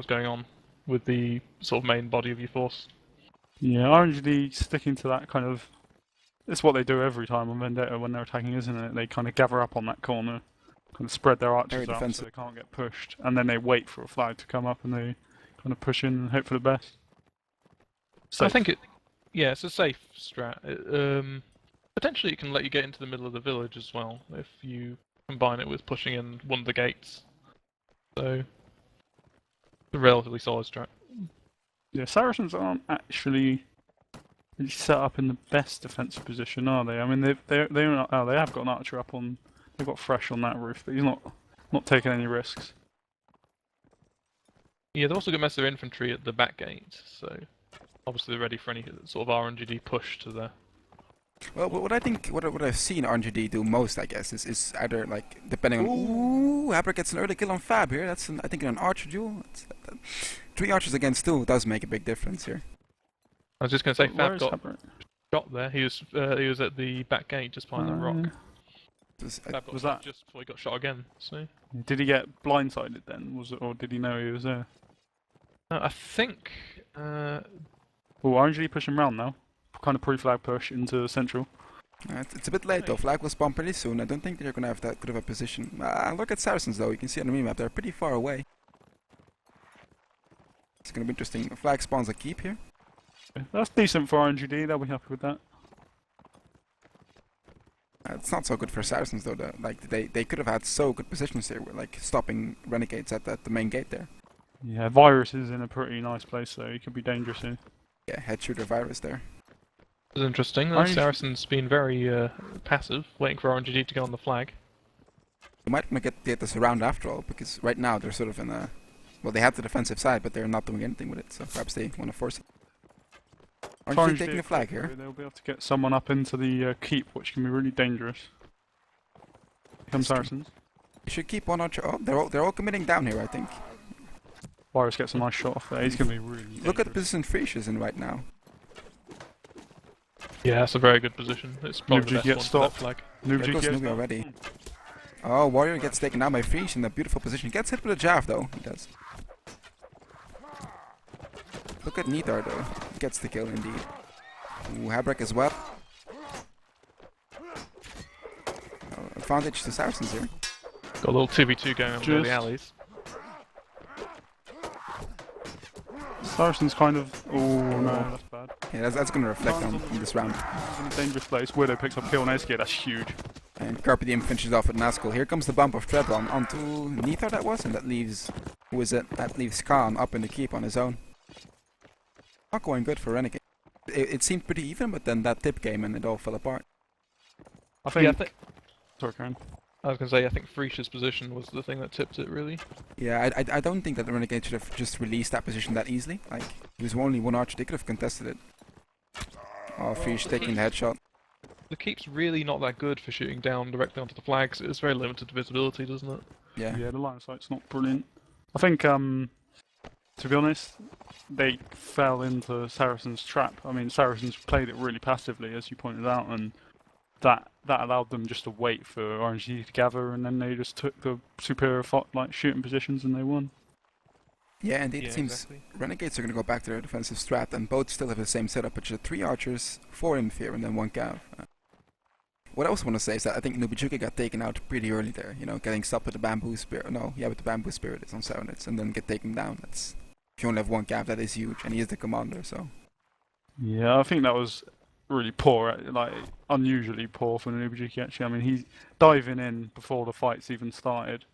what's going on with the sort of main body of your force. Yeah, RNGD sticking to that kind of. It's what they do every time on Vendetta when they're attacking, isn't it? They kind of gather up on that corner, kind of spread their archers out so they can't get pushed, and then they wait for a flag to come up and they kind of push in and hope for the best. I think it's a safe strat. Potentially it can let you get into the middle of the village as well if you combine it with pushing in one of the gates. So, it's a relatively solid strat. Yeah, Saracens aren't actually set up in the best defensive position, are they? I mean, they have got an archer up on. They've got Fresh on that roof, but he's not taking any risks. Yeah, they've also got most of their infantry at the back gate, so obviously they're ready for any sort of RNGD push to there. Well, what I've seen RNGD do most, I guess, is either like depending on. Ooh, Haber gets an early kill on Fab here. That's I think in an archer duel. 3 archers against 2 does make a big difference here. I was just going to say, Fab got shot there. He was at the back gate just behind that rock. Fab got shot just before he got shot again. So. Did he get blindsided then? Or did he know he was there? I think. RNGD pushing round now. Kind of pre-flag push into central. It's a bit late though. Flag will spawn pretty soon. I don't think they're gonna have that good of a position. Look at Saracens though. You can see on the map they're pretty far away. It's gonna be interesting. Flag spawns a keep here. That's decent for RNGD. They'll be happy with that. It's not so good for Saracens though. Like they could have had so good positions here, like stopping Renegades at the main gate there. Yeah, Virus is in a pretty nice place, so he could be dangerous here. Yeah, head shooter Virus there. This is interesting. Saracen's been very passive, waiting for RNGD to go on the flag. They might want to get this around after all, because right now they're sort of in a... Well, they have the defensive side, but they're not doing anything with it, so perhaps they want to force it. RNGD taking a flag here. They'll be able to get someone up into the keep, which can be really dangerous. Here comes Saracens. You should keep one archer. Oh, they're all committing down here, I think. Virus gets a nice shot off there. He's going to be really dangerous. Look at the position Frisch is in right now. Yeah, that's a very good position. It's probably the best one for that flag. There goes Nubi already. Oh, Warrior gets taken down by Frisch in a beautiful position. Gets hit with a Jav though. He does. Look at Nidar though. Gets the kill indeed. Ooh, Habrek as well. Advantage to Saracens here. Got a little 2v2 going on in the alleys. Saracens kind of... Oh no, that's bad. Yeah, that's going to reflect on this round. He's in a dangerous place. Widow picks up kill on SK, that's huge. And Carpe Diem finishes off with Nazgul. Here comes the bump of Treadon onto Nithar that was, and that leaves... Who is it? That leaves Khan up in the keep on his own. Not going good for Renegade. It seemed pretty even, but then that tip came and it all fell apart. I think... Sorry, Karen. I was going to say, I think Frisch's position was the thing that tipped it, really. Yeah, I don't think that the Renegade should have just released that position that easily. Like, he was only one archer, they could have contested it. Oh, Frisch taking the headshot. The keep's really not that good for shooting down directly onto the flags. It's very limited visibility, doesn't it? Yeah. Yeah, the line of sight's not brilliant. I think, to be honest, they fell into Saracens' trap. I mean, Saracens played it really passively, as you pointed out, and that allowed them just to wait for RNG to gather, and then they just took the superior shooting positions and they won. Yeah, indeed. It seems Renegades are going to go back to their defensive strat, and both still have the same setup, which is 3 archers, 4 Infear, and then 1 Cav. What I also want to say is that I think Nubijuki got taken out pretty early there. You know, getting stopped with the bamboo spirit. No, yeah, with the bamboo spirit is on Saracens, and then get taken down. That's if you only have 1 Cav, that is huge, and he is the commander, so. Yeah, I think that was really poor, like unusually poor for Nubijuki actually. I mean, he's diving in before the fight's even started,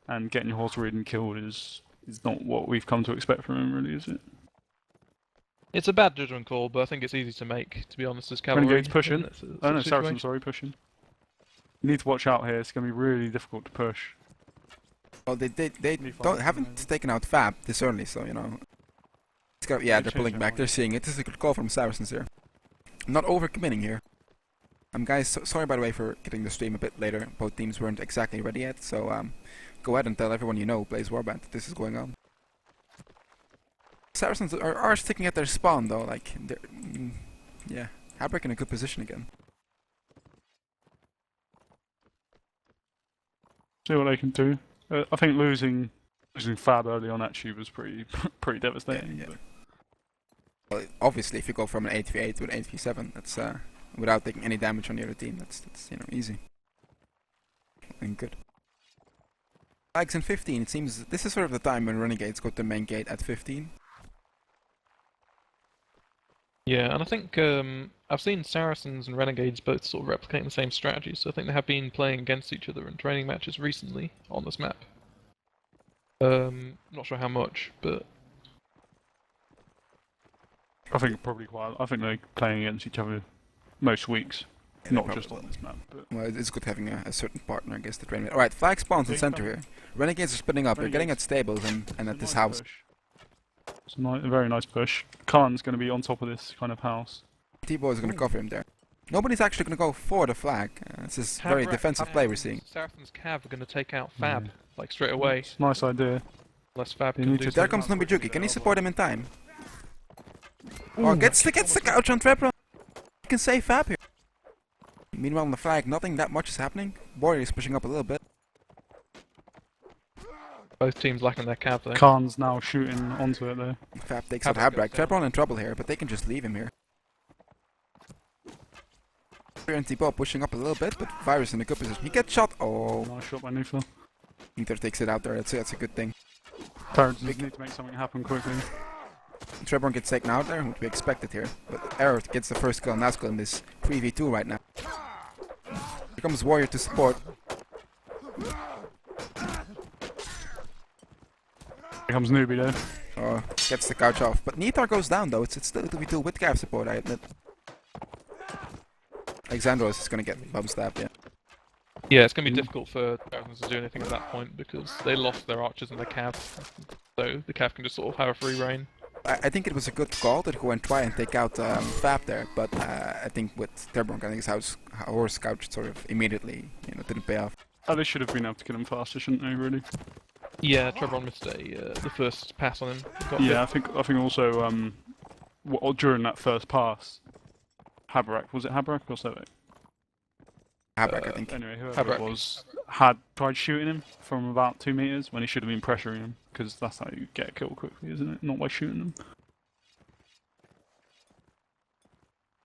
and getting your horse ridden killed is not what we've come to expect from him, really, is it? It's a bad judgment call, but I think it's easy to make, to be honest, as cavalry. Renegades pushing. Oh no, Saracens, sorry, pushing. You need to watch out here, it's going to be really difficult to push. Well, they haven't taken out Fab this early, so, you know. Yeah, they're pulling back, they're seeing it. This is a good call from Saracens here. I'm not overcommitting here. Guys, sorry by the way for getting the stream a bit later. Both teams weren't exactly ready yet, so go ahead and tell everyone you know who plays Warband that this is going on. Saracens are sticking at their spawn though, like, yeah, Habrek in a good position again. See what they can do. I think losing Losing Fab early on actually was pretty devastating. Yeah. Well, obviously, if you go from an 8v8 to an 8v7, that's without taking any damage on the other team. That's easy and good. Flags in 15. It seems this is sort of the time when Renegades go to the main gate at 15. Yeah, and I think I've seen Saracens and Renegades both sort of replicating the same strategy, so I think they have been playing against each other in training matches recently on this map. Not sure how much, but I think probably quite. I think they're playing against each other most weeks, Yeah, not they just probably on this map. But Well, it's good having a certain partner, I guess, to train with. Alright, flag spawns in center here. Renegades are splitting up. They're getting at stables and at this house. It's a very nice push. Khan's going to be on top of this kind of house. T-Boy is going to cover him there. Nobody's actually going to go for the flag. This is very defensive play we're seeing. Saracens Cav are going to take out Fab, like straight away. It's a nice idea. Unless Fab You can need do to- There something. comes Nubijuki. Can he support him in time? Oh, gets the couch on Trebron. You can save Fab here. Meanwhile, on the flag, nothing that much is happening. Warrior is pushing up a little bit. Both teams lacking their Cav though. Khan's now shooting onto it there. Fab takes out Habrak Habrak. goes down. Trebron in trouble here, but they can just leave him here. And T-Boy pushing up a little bit, but Virus in a good position. He gets shot. Oh, Nice shot by Nufa. Inter takes it out there. That's a good thing. Saracens need to make something happen quickly. Trebron gets taken out there, what we expected here. But Arrow gets the first kill on Nazgul in this 3v2 right now. Here comes Warrior to support. Here comes Newbie there. Oh, gets the couch off. But Nitar goes down though. It's still 2v2 with Cav support, I admit. Alexandros is gonna get bum stabbed, yeah. Yeah, it's going to be difficult for Saracens to do anything at that point because they lost their archers and their Cav, so the Cav can just sort of have a free reign. I think it was a good call to go and try and take out Fab there, but I think with Trebron getting his horse couch sort of immediately, didn't pay off. Oh, they should have been able to kill him faster, shouldn't they? Really? Yeah, Trebron missed the first pass on him. Got Yeah, I think also during that first pass, Habrak, was it Habrak or Sevek? Habrak, I think. Anyway, whoever it Habrak. was had tried shooting him from about 2 meters when he should have been pressuring him, because that's how you get a kill quickly, isn't it? Not by shooting them.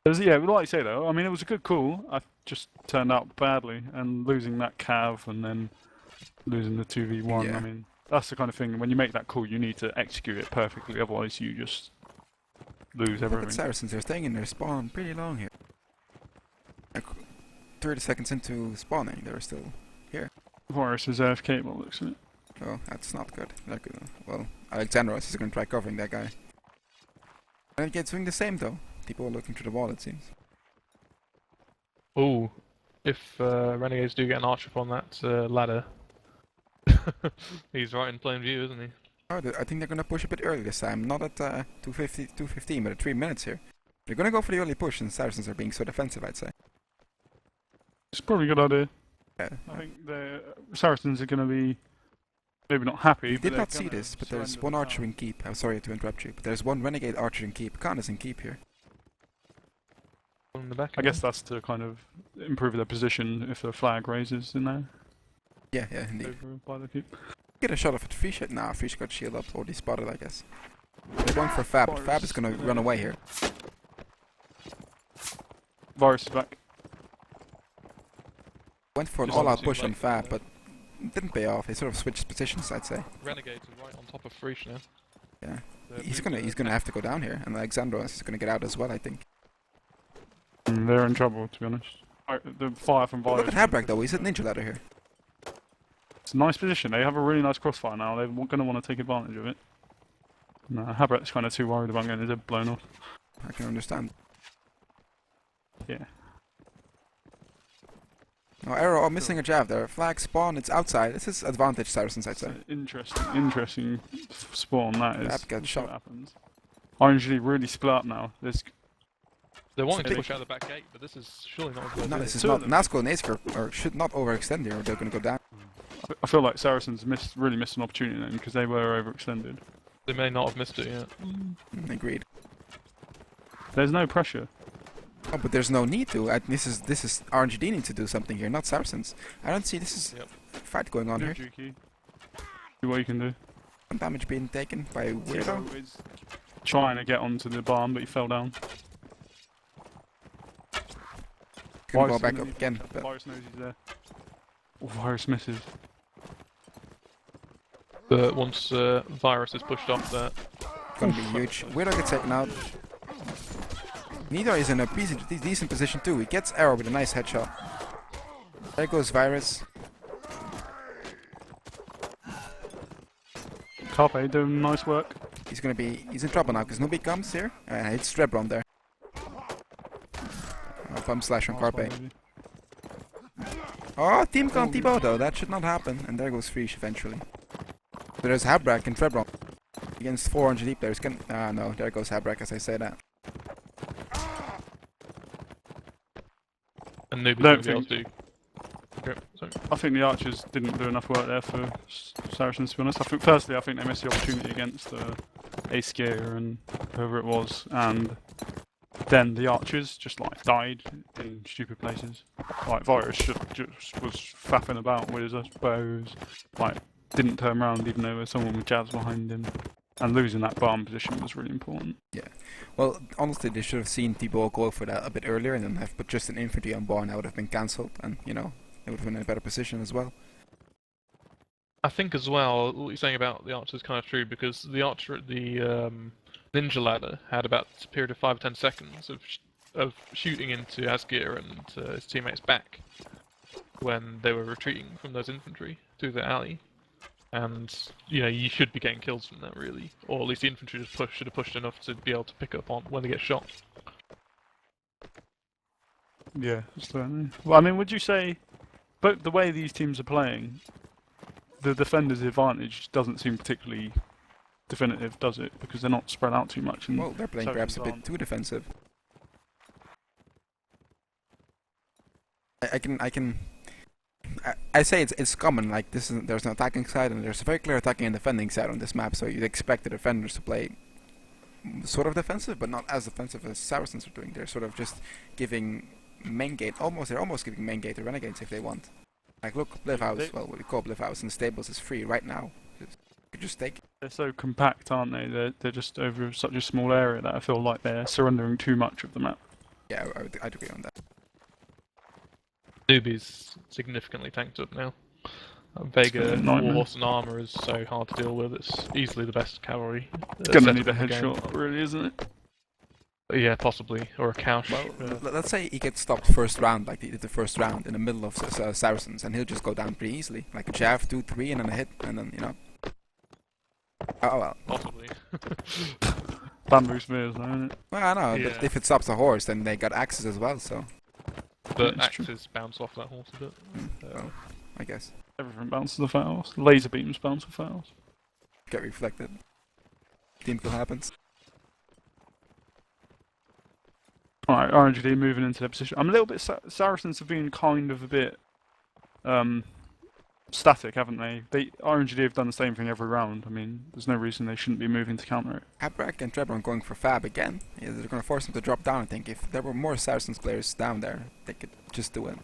Yeah, like you say though, I mean it was a good call. I just turned out badly, and losing that Cav and then losing the 2v1. Yeah. I mean that's the kind of thing. When you make that call, you need to execute it perfectly. Otherwise, you just lose Look at everything. Saracens, they're staying in their spawn pretty long here. Like 30 seconds into spawning, they're still here. Virus is AFK, by the looks of it. Oh, that's not good. Well, Alexandros is going to try covering that guy. Renegades doing the same though. People are looking through the wall, it seems. Ooh, if Renegades do get an archer on that ladder, he's right in plain view, isn't he? Oh, I think they're going to push a bit early this time. Not at 2:15, but at 3 minutes here. They're going to go for the early push, and Saracens are being so defensive, I'd say. It's probably a good idea. Yeah. I think the Saracens are going to be maybe not happy. We but did they're not see gonna this, but there's surrender one the archer tower. in keep. I'm sorry to interrupt you, but there's one Renegade archer in keep. Khan is in keep here. On the back. I guess that's to kind of improve their position if the flag raises in there. Yeah, indeed. Over by the keep. Get a shot of it. Fish it. Nah, Fish got shield up, or he spotted, I guess. They're going for Fab, but Fab is going to run away here. Virus is back. Went for an Just all-out too push on late, Fab, but it didn't pay off. They sort of switched positions, I'd say. Renegades are right on top of Frisch now. Yeah. They're He's moving gonna have to go down here, and Alexandros is gonna get out as well, I think. They're in trouble, to be honest. The fire from Virus. Look at Habrak though. He's at ninja ladder here. It's a nice position. They have a really nice crossfire now. They're going to want to take advantage of it. No, Habrak's kind of too worried about getting his head blown off. I can understand. Yeah. Oh, Arrow, missing a jab there. Flag spawn. It's outside. This is advantage Saracens, I'd It's say. an interesting spawn that is. Fab gets We'll see shot. what happens. RNG really split up now. There's They're wanting to Big- push out the back gate, but this is surely not a good No, idea. this is Two of not. them. Nazgul and Acer should not overextend here, or they're gonna go down. I feel like Saracens really missed an opportunity then because they were overextended. They may not have missed it yet. Agreed. There's no pressure. Oh, but there's no need to. This is RNGD need to do something here, not Saracens. I don't see this is Yep. a fight going on here. Juki. See what you can do. Damage being taken by Weirdo. He's trying to get onto the barn, but he fell down. Gonna go back up again. But Virus knows he's there. Oh, Virus misses. But once Virus is pushed off there, gonna be huge. Weirdo gets taken out. Nidar is in a decent position too. He gets Arrow with a nice headshot. There goes Virus. Carpe doing nice work. He's in trouble now because nobody comes here. It's Strebron there. Bum slash on Carpe. Oh, team can't T-bow though. That should not happen. And there goes Frisch eventually. So there's Habrak and Trebron against 400 deep players. No, there goes Habrak as I say that. and nobody's going to be able to do. I think the Archers didn't do enough work there for Saracens, to be honest. I think firstly, I think they missed the opportunity against Ace Gear and whoever it was, and then the Archers just like died in stupid places. Like Virus just was faffing about with his bows, like didn't turn around even though there was someone with jabs behind him. And losing that barn position was really important. Yeah. Well, honestly, they should have seen Thibault go for that a bit earlier and then have put just an infantry on barn. That would have been cancelled, and they would have been in a better position as well. I think as well, what you're saying about the Archer is kind of true, because the Archer at the Ninja Ladder had about a period of 5 or 10 seconds of shooting into Asgear and his teammates back when they were retreating from those infantry through the alley. And, you should be getting kills from that, really. Or at least the infantry should have pushed enough to be able to pick up on when they get shot. Yeah, certainly. Well, I mean, would you say, but the way these teams are playing, the defenders' advantage doesn't seem particularly definitive, does it? Because they're not spread out too much. And well, they're playing perhaps a bit too defensive. I say it's common. Like there's an attacking side and there's a very clear attacking and defending side on this map. So you'd expect the defenders to play sort of defensive, but not as defensive as Saracens are doing. They're sort of just giving main gate. They're almost giving main gate to Renegades if they want. Like look, Bliv House. Well, what we call Bliv House in the stables is free right now. You could just take. They're so compact, aren't they? They're just over such a small area that I feel like they're surrendering too much of the map. Yeah, I'd agree on that. Newbie's significantly tanked up now. Vega Warhorse and Armour is so hard to deal with, it's easily the best cavalry. It's gonna need a headshot, really, isn't it? Yeah, possibly. Or a couch. Well, let's say he gets stopped first round, like he did the first round, in the middle of Saracens, and he'll just go down pretty easily. Like a jab, 2, 3, and then a hit, and then, Oh well. Possibly. Bamboo spears, though, isn't it? Well, I know, Yeah. but if it stops a horse, then they got axes as well, so. But axes bounce off that horse a bit. Well, I guess. Everything bounces off house. Laser beams bounce off house. Get reflected. Team kill happens. Alright, RNGD moving into their position. I'm a little bit... Saracens have been kind of a bit... static, haven't they? RNGD have done the same thing every round. I mean, there's no reason they shouldn't be moving to counter it. Habrak and Trebron going for Fab again. Yeah, they're going to force them to drop down, I think. If there were more Saracens players down there, they could just do it.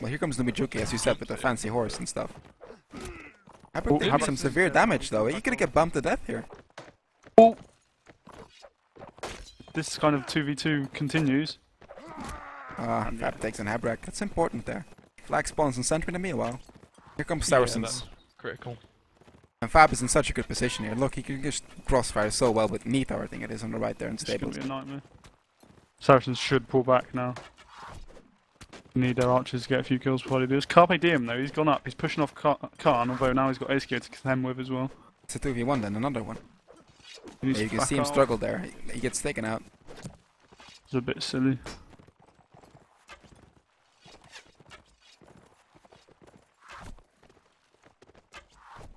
Well, here comes Numijuki, as you said, with the fancy horse and stuff. Habrak taking some severe damage, though. He could get bumped to death here. Oh! This kind of 2v2 continues. Fab takes an Habrak. That's important there. Flag spawns in center in the meanwhile. Here comes Saracens. Yeah, that's critical. And Fab is in such a good position here. Look, he can just crossfire so well with Nita, I think it is, on the right there in It's going stables. to be a nightmare. Saracens should pull back now. Need their archers to get a few kills before they do this. Carpe Diem, though, he's gone up. He's pushing off Khan, although now he's got Ace Gear to contend with as well. It's a 2v1 then, another one. Yeah, You can see him struggle there. He gets taken out. It's a bit silly.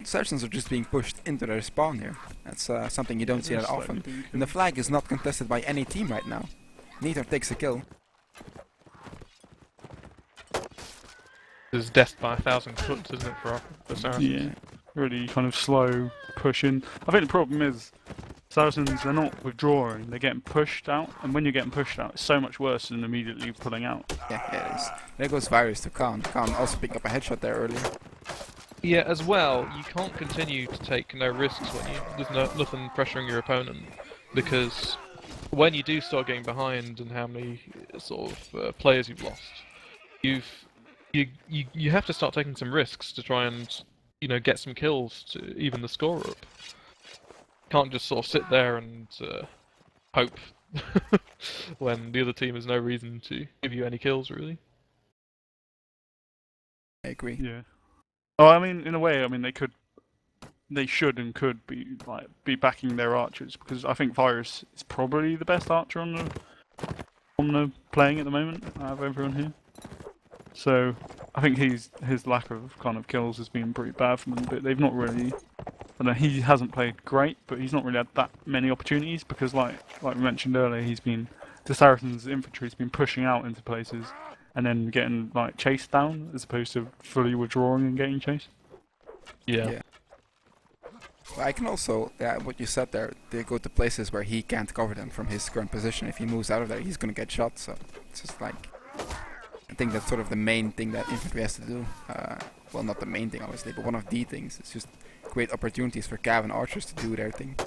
Saracens are just being pushed into their spawn here. That's something you don't see that often. And the flag is not contested by any team right now. Neither takes a kill. There's death by 1,000 cuts, isn't it, for Saracens? Yeah, really kind of slow pushing. I think the problem is Saracens, they're not withdrawing, they're getting pushed out, and when you're getting pushed out, it's so much worse than immediately pulling out. Yeah, it is. There goes Virus to Khan. Khan also picked up a headshot there earlier. Yeah, as well, you can't continue to take no risks when there's nothing pressuring your opponent, because when you do start getting behind and how many sort of players you've lost, you have to start taking some risks to try and get some kills to even the score up. You can't just sort of sit there and hope when the other team has no reason to give you any kills, really. I agree. Yeah. Oh, I mean, in a way, I mean they should and could be backing their archers, because I think Virus is probably the best archer on the playing at the moment out of everyone here. So I think his lack of kind of kills has been pretty bad for them, but they've not really. I know he hasn't played great, but he's not really had that many opportunities because, like we mentioned earlier, the Saracens' infantry's been pushing out into places and then getting chased down as opposed to fully withdrawing and getting chased. Yeah. Well, I can also, what you said there, they go to places where he can't cover them from his current position. If he moves out of there, he's gonna get shot. So it's just I think that's sort of the main thing that infantry has to do. Well, not the main thing, obviously, but one of the things. It's just create opportunities for Cav and archers to do their thing.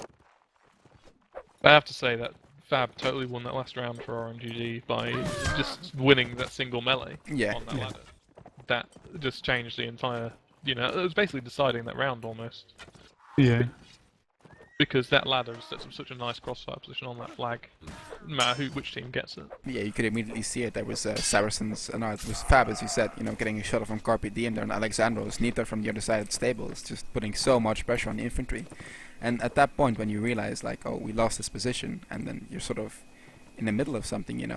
I have to say that Fab totally won that last round for RNGD by just winning that single melee on that ladder. That just changed the entire, it was basically deciding that round almost. Yeah. Because that ladder sets up such a nice crossfire position on that flag, no matter which team gets it. Yeah, you could immediately see it. There was Saracens, no, it was Fab, as you said, getting a shot from Carpe Diem there, and Alexandros, Nita from the other side of the stable. It's just putting so much pressure on the infantry. And at that point, when you realize, oh, we lost this position, and then you're sort of in the middle of something, you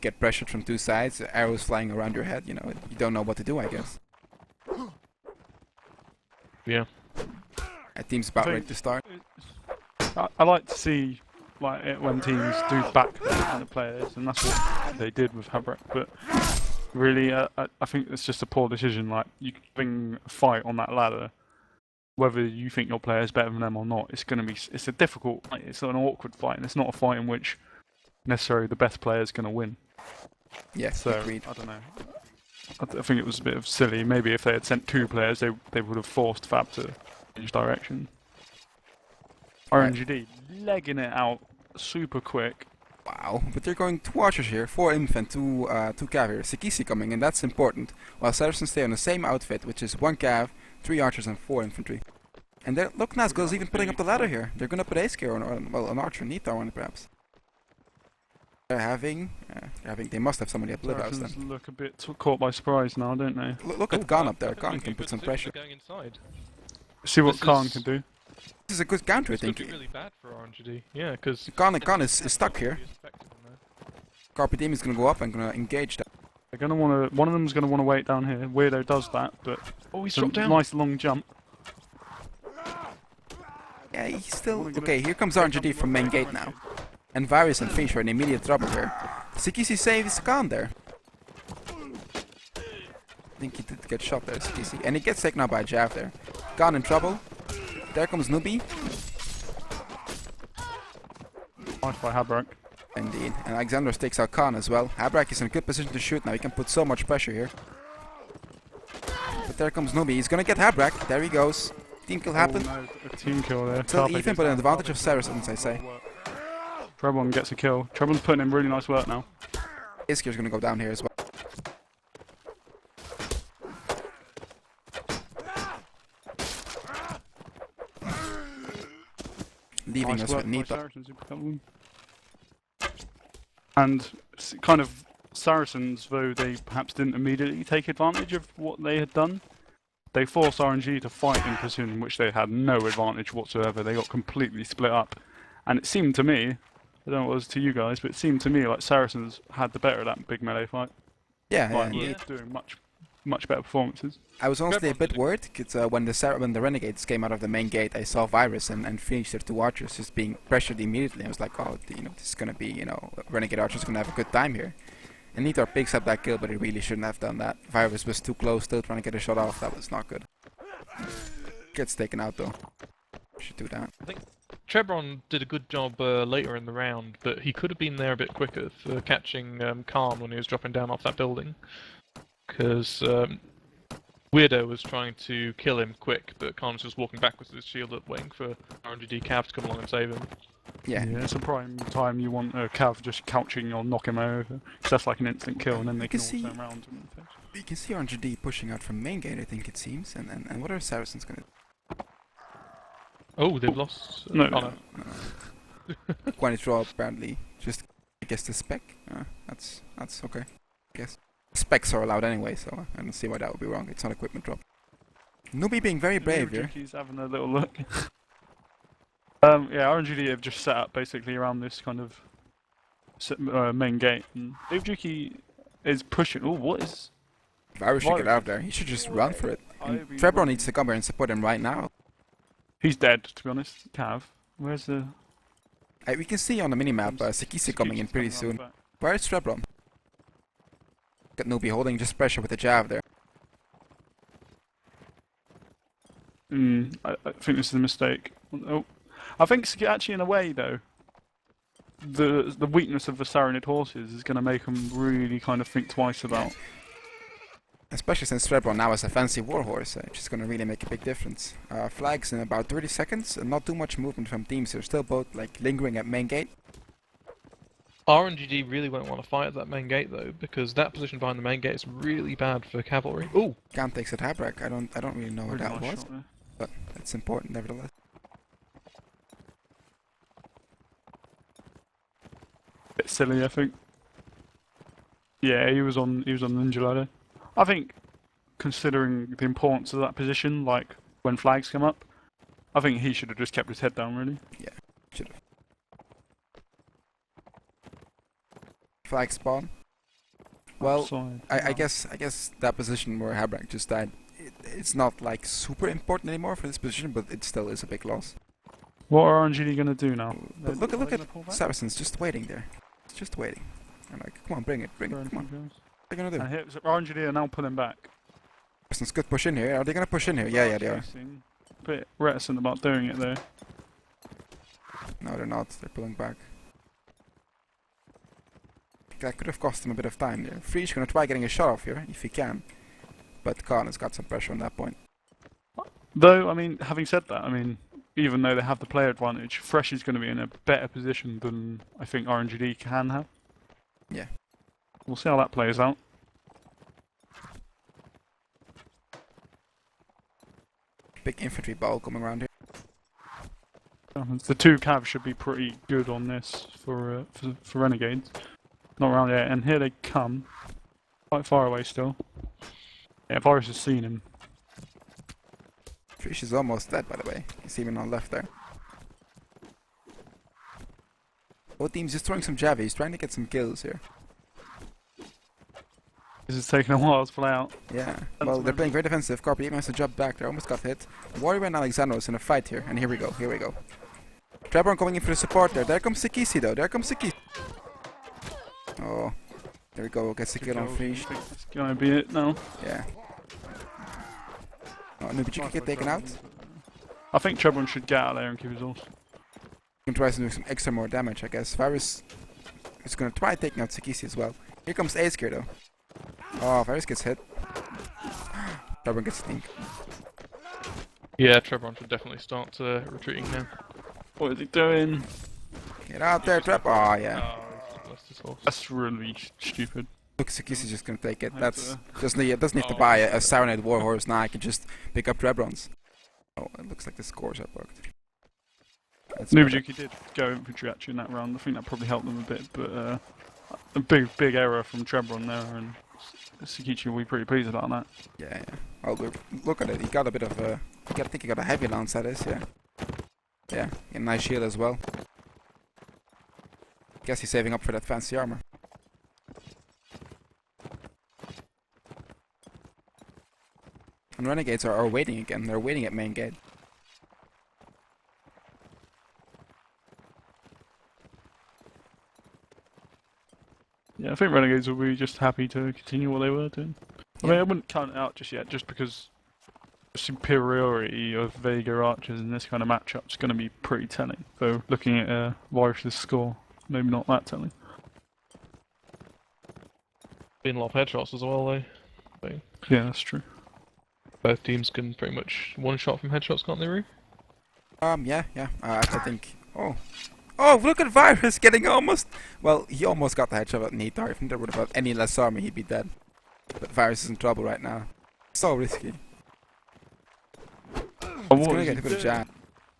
get pressured from two sides, arrows flying around your head, you don't know what to do, I guess. Yeah. That team's about ready to start. I like to see when teams do back their kind of players, and that's what they did with Habrak. But really, I think it's just a poor decision. You can bring a fight on that ladder, whether you think your player is better than them or not. It's a difficult, it's an awkward fight, and it's not a fight in which necessarily the best player is going to win. Yes, so agreed. I don't know. I think it was a bit of silly. Maybe if they had sent two players, they would have forced Fab to change direction. RNGD legging it out super quick. Wow, but they're going 2 archers here, 4 infant, 2 cav here. Sekisi coming, and that's important. While Saracens stay on the same outfit, which is 1 cav, 3 archers and 4 infantry. And look, Nazgul's even putting up the ladder here. They're gonna put Ace or an archer, Nita on it perhaps. They must have somebody at Blue House then. Saracens look a bit caught by surprise now, don't they? Look at Khan up there. Khan can put some pressure. Going inside. See what Khan can do. This is a good counter, I This think. could be really bad for RNGD. Yeah, because Khan is stuck here. Carpe Diem is gonna go up and gonna engage that. They're gonna want to. One of them's gonna want to wait down here. Weirdo does that, but he's it's a dropped down. nice long jump. Yeah, he's still okay. Here comes RNGD from main gate now, and Virus and Fish are in immediate trouble here. Sekisi saves Khan there. I think he did get shot there, Sekisi, and he gets taken out by a Jav there. Khan in trouble. There comes Nubi. Nice by Habrak. Indeed, and Alexandros takes out Khan as well. Habrak is in a good position to shoot now. He can put so much pressure here. But there comes Nubi. He's gonna get Habrak. There he goes. Team kill happened. Oh, no, a team kill there. Still Carpe even, but an advantage of Saracens, I say. Trebon gets a kill. Trebon's putting in really nice work now. Iskir's gonna go down here as well. Leaving us with Nita. And kind of Saracens, though they perhaps didn't immediately take advantage of what they had done, they forced RNG to fight in position in which they had no advantage whatsoever. They got completely split up. And it seemed to me, I don't know what it was to you guys, but it seemed to me like Saracens had the better of that big melee fight. Yeah, Were doing much better performances. I was honestly a bit worried because when the Renegades came out of the main gate, I saw Virus and Phoenix, their 2 archers, just being pressured immediately. I was like, oh, this is gonna be, Renegade archers gonna have a good time here. And Nitor picks up that kill, but he really shouldn't have done that. Virus was too close, still trying to get a shot off. That was not good. Gets taken out though. Should do that. I think Trebron did a good job later in the round, but he could have been there a bit quicker for catching Khan when he was dropping down off that building. Because Weirdo was trying to kill him quick, but Khan's just walking backwards with his shield up, waiting for RNGD Cav to come along and save him. Yeah. Yeah, it's a prime time you want a Cav just couching or knock him over. Because that's like an instant kill, and then they can all turn around. You can see RNGD pushing out from main gate, I think it seems. And what are Saracens going to do? Oh, they've lost. No. Oh, no. Quite a draw, apparently. Just, I guess, the spec. That's okay, I guess. Specs are allowed anyway, so I don't see why that would be wrong. It's not equipment drop. Newbie being very brave here. He's having a little look. Yeah, RNGD have just set up basically around this kind of main gate. And Ujuki is pushing. Oh, what is... Virus should get out there. He should just run for it. Trevor needs to come here and support him right now. He's dead, to be honest. Cav. Where's the... We can see on the minimap Sakisi coming in pretty soon. Where's Trebron? Got Newbie holding just pressure with the Jav there. I think this is a mistake. Oh, I think actually in a way though, the weakness of the Saranid horses is going to make them really kind of think twice about. Especially since Trebron now has a fancy warhorse, which is going to really make a big difference. Flags in about 30 seconds, and not too much movement from teams here. Still both like lingering at main gate. RNGD really won't want to fight at that main gate though, because that position behind the main gate is really bad for cavalry. Ooh! Cam takes at Habrak. I don't really know what that was, but it's important nevertheless. Bit silly, I think. Yeah, he was on Ninja Ladder. I think, considering the importance of that position, like when flags come up, I think he should have just kept his head down, really. Yeah, should have. Flag spawn. Well, I guess that position where Habrak just died, it's not like super important anymore for this position, but it still is a big loss. What are RNGD gonna do now? But look at Saracens just waiting there, just waiting. I'm like, come on, bring it, come on. What are they gonna do? And here, RNGD are now pulling back. Saracens could push in here. Are they gonna push in here? Yeah, they are. A bit reticent about doing it though. No, they're not. They're pulling back. That could have cost him a bit of time there. Free's gonna try getting a shot off here, if he can. But Khan has got some pressure on that point. Though, I mean, having said that, I mean, even though they have the player advantage, Fresh is going to be in a better position than I think RNGD can have. Yeah. We'll see how that plays out. Big infantry ball coming around here. The two Cavs should be pretty good on this for Renegades. Not around yet, and here they come. Quite far away still. Yeah, Virus has seen him. Trish is almost dead, by the way. You see him on left there. Both teams just throwing some Javi. He's trying to get some kills here. This is taking a while to play out. Yeah, well, they're playing very defensive. Carpe even has to jump back there. Almost got hit. Warrior and Alexandros in a fight here, and here we go. Trebron coming in for the support there. There comes Sakisi though. Oh, there we go. Gets the kill on Freeze. It's gonna be it now. Yeah. Oh, no, but you can get taken out. I think Trebron should get out there and keep his horse. He can try to do some extra more damage, I guess. Virus is gonna try taking out Sakisi as well. Here comes Ace here though. Oh, Virus gets hit. Trebron gets stink. Yeah, Trebron should definitely start retreating now. What is he doing? Get out there, Trep. Oh, yeah. That's really stupid. Look, Sakisi's just gonna take it. That's doesn't need to buy a Saranid warhorse now. I can just pick up Trebrons. Oh, it looks like the scores are bugged. Nubajuki did go infantry actually in that round. I think that probably helped them a bit, but a big error from Trebron there, and Sakichi will be pretty pleased about that. Yeah. Oh, look at it. He got a bit of a. I think he got a heavy lance. That is, yeah. Yeah, a nice shield as well. Guess he's saving up for that fancy armor. And Renegades are waiting again. They're waiting at main gate. Yeah, I think Renegades will be just happy to continue what they were doing. I mean, I wouldn't count it out just yet, just because the superiority of Vega archers in this kind of matchup is going to be pretty telling. Though looking at Virus's score, maybe not that telling. Been a lot of headshots as well, though. Yeah, that's true. Both teams can pretty much one-shot from headshots, can't they, Roo? Yeah. I think. Oh, look at Virus getting almost. Well, he almost got the headshot at Nita. If there would have had any less armor, he'd be dead. But Virus is in trouble right now. So risky. He's gonna get a bit of jam.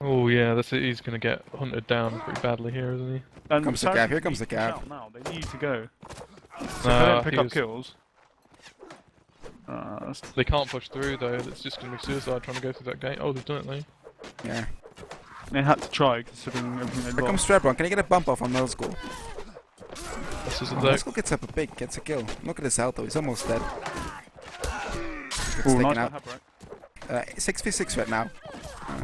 Oh yeah, he's gonna get hunted down pretty badly here, isn't he? And Comes the Gav, here comes the Gav. Now they need to go. So if they don't pick up kills. They can't push through though. It's just gonna be suicide trying to go through that gate. Oh, they've done it though. Yeah. They had to try considering everything they'd Here got. comes Trebron. Can he get a bump off on middle school? This isn't Middle school gets up a big, gets a kill. Look at his health though. He's almost dead. Gets Ooh, taken nice out. 6v6 right now.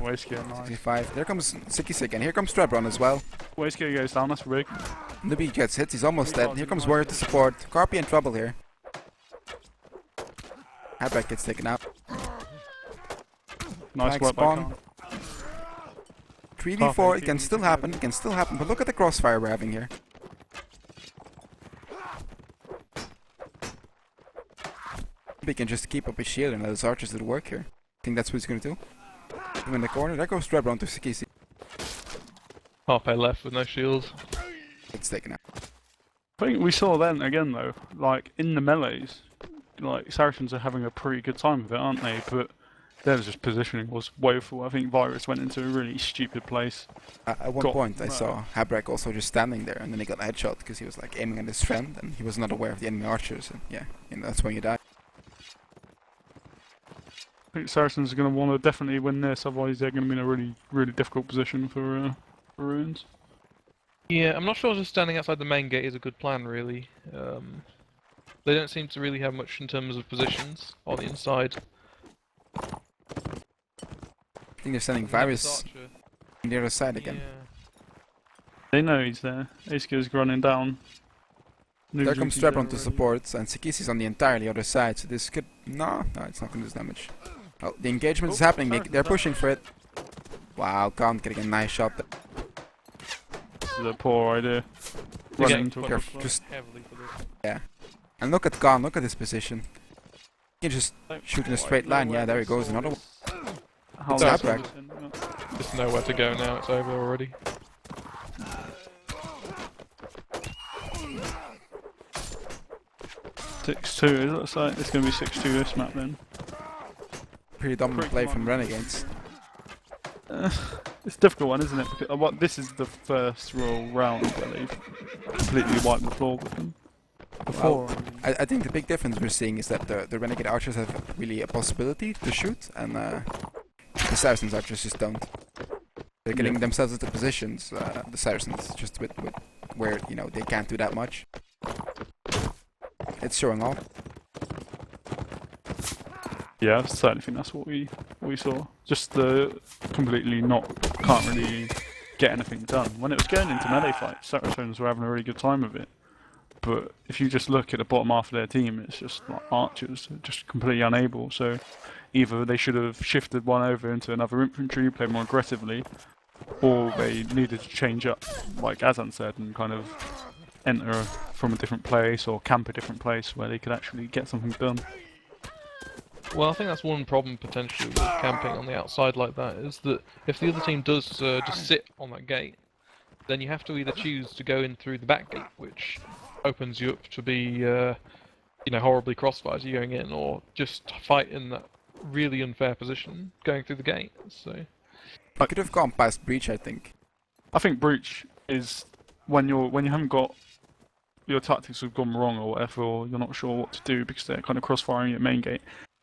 Wastegear, nice. 65. There comes Sikis again. Here comes Trebron as well. Wastegear goes down, that's big. Nubi gets hit. He's almost dead. Here comes Warrior to support. Carpi in trouble here. Hatback gets taken out. Nice Flag work by spawn. Khan. 3v4. It can still happen. It can still happen. But look at the crossfire we're having here. He can just keep up his shield and let his archers do the work here. I think that's what he's gonna do. Him in the corner. There goes Trebron to Sikisi. Harpe left with no shield. It's taken out. I think we saw then again though, like in the melees, like Saracens are having a pretty good time with it, aren't they? But their just positioning was woeful. I think Virus went into a really stupid place. At one point I saw Habrak also just standing there and then he got a headshot because he was like aiming at his friend and he was not aware of the enemy archers and yeah, that's when you die. I think Saracens are going to want to definitely win this, otherwise they're going to be in a really, really difficult position for Ruins. Yeah, I'm not sure just standing outside the main gate is a good plan, really. They don't seem to really have much in terms of positions on the inside. I think they're sending Virus on the other side again. Yeah. They know he's there. Acegear's running down. There comes Trebron to support and Sikisi's on the entirely other side, so this could... No, it's not going to do damage. Oh, the engagement is happening, they're pushing for it. Wow, Khan getting a nice shot there. This is a poor idea. Running Into just heavily for this. yeah. And look at Khan, look at his position. He can just shoot in a straight line. Yeah, there he goes, another one. It's Habrak. There's nowhere to go now, it's over already. 6-2, it looks like it's going to be 6-2 this map then. Pretty dominant play from Renegades. It's a difficult one, isn't it? Because, this is the first real round where they've completely wiped the floor with them. Before, Well, I think the big difference we're seeing is that the Renegade archers have really a possibility to shoot, and the Saracens archers just don't. They're getting themselves into positions, the Saracens, just with where, they can't do that much. It's showing off. yeah, I certainly think that's what we saw. Just the completely can't really get anything done. When it was going into melee fights, Saracens were having a really good time with it. But if you just look at the bottom half of their team, it's just like archers, just completely unable. So either they should have shifted one over into another infantry, play more aggressively, or they needed to change up, like Azan said, and kind of enter from a different place or camp a different place where they could actually get something done. Well, I think that's one problem potentially with camping on the outside like that, is that if the other team does just sit on that gate, then you have to either choose to go in through the back gate, which opens you up to be, horribly crossfired as you're going in, or just fight in that really unfair position going through the gate. So I could have gone past Breach, I think. I think breach is when you haven't got your tactics have gone wrong or whatever, or you're not sure what to do because they're kind of cross-firing at main gate.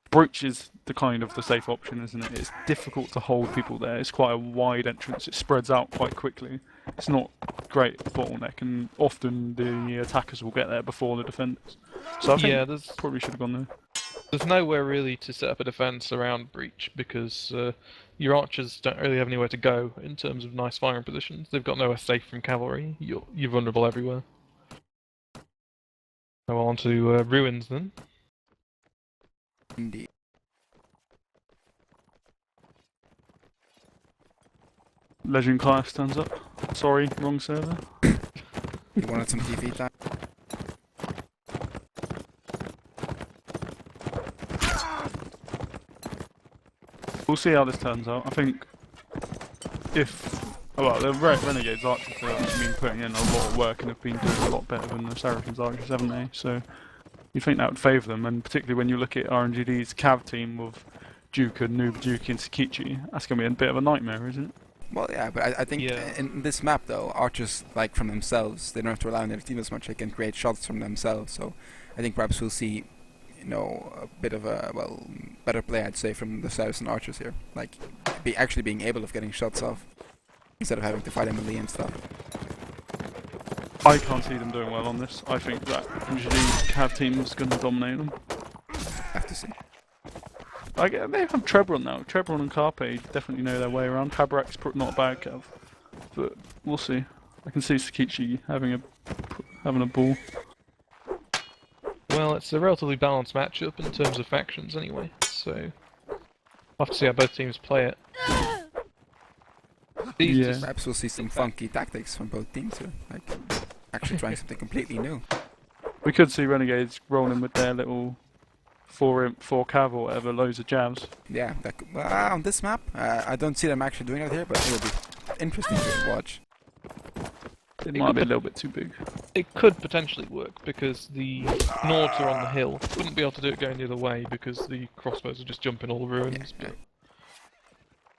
Breach is the safe option, isn't it? It's difficult to hold people there. It's quite a wide entrance. It spreads out quite quickly. It's not great bottleneck, and often the attackers will get there before the defenders. So I think probably should have gone there. there's nowhere really to set up a defence around Breach because your archers don't really have anywhere to go in terms of nice firing positions. They've got nowhere safe from cavalry. You're vulnerable everywhere. So on to Ruins then. Indeed. Legend Clive stands up. Sorry, wrong server. You wanted some TV time? We'll see how this turns out. I think if well, the Renegades archers have been putting in a lot of work and have been doing a lot better than the Saracens archers, haven't they? So you think that would favour them, and particularly when you look at RNGD's Cav team of Duke, Noob, Duke, and Sakichi, that's going to be a bit of a nightmare, isn't it? Well, yeah, but I think in this map though, archers like from themselves, they don't have to rely on their team as much. They can create shots from themselves. So I think perhaps we'll see, a bit of a better play, I'd say, from the Saracen archers here, like actually being able of getting shots off instead of having to fight melee and stuff. I can't see them doing well on this. I think that usually Cav team is going to dominate them. Have to see. They have Trebron now. Trebron and Carpe definitely know their way around. Tabrak's not a bad Cav, but we'll see. I can see Sakichi having a ball. Well, it's a relatively balanced matchup in terms of factions anyway, so we'll have to see how both teams play it. Perhaps we'll see some funky tactics from both teams here, like actually trying something completely new. We could see Renegades rolling with their little 4 cav or whatever, loads of jabs. Yeah, on this map, I don't see them actually doing it here, but it'll be interesting to watch. It might be a little bit too big. It could potentially work because the Nords are on the hill. Wouldn't be able to do it going the other way because the crossbows are just jumping all the ruins. Yeah. But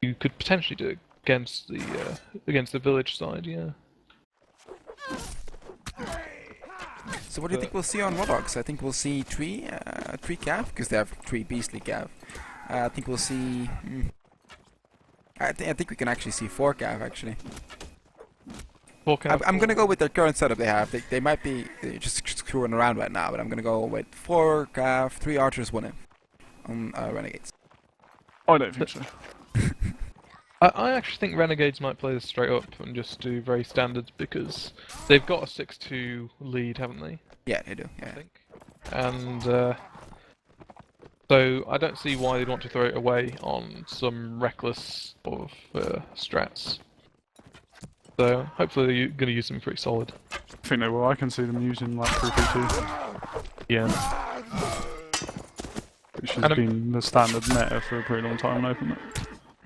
you could potentially do it against the village side, yeah. So what do you think we'll see on Wardogs? I think we'll see 3 cav, because they have 3 beastly cav. I think we'll see... I think we can actually see 4 cav, actually. 4 cav? I'm gonna go with their current setup they have. They might be just screwing around right now, but I'm gonna go with 4 cav, 3 archers, 1 imp on Renegades. I don't think so. I actually think Renegades might play this straight up and just do very standard because they've got a 6-2 lead, haven't they? Yeah, they do. Yeah. I think. And so I don't see why they'd want to throw it away on some reckless of strats. So hopefully you're going to use them pretty solid. I think they will. I can see them using like 3-2. Yeah. Which has been the standard meta for a pretty long time in open map.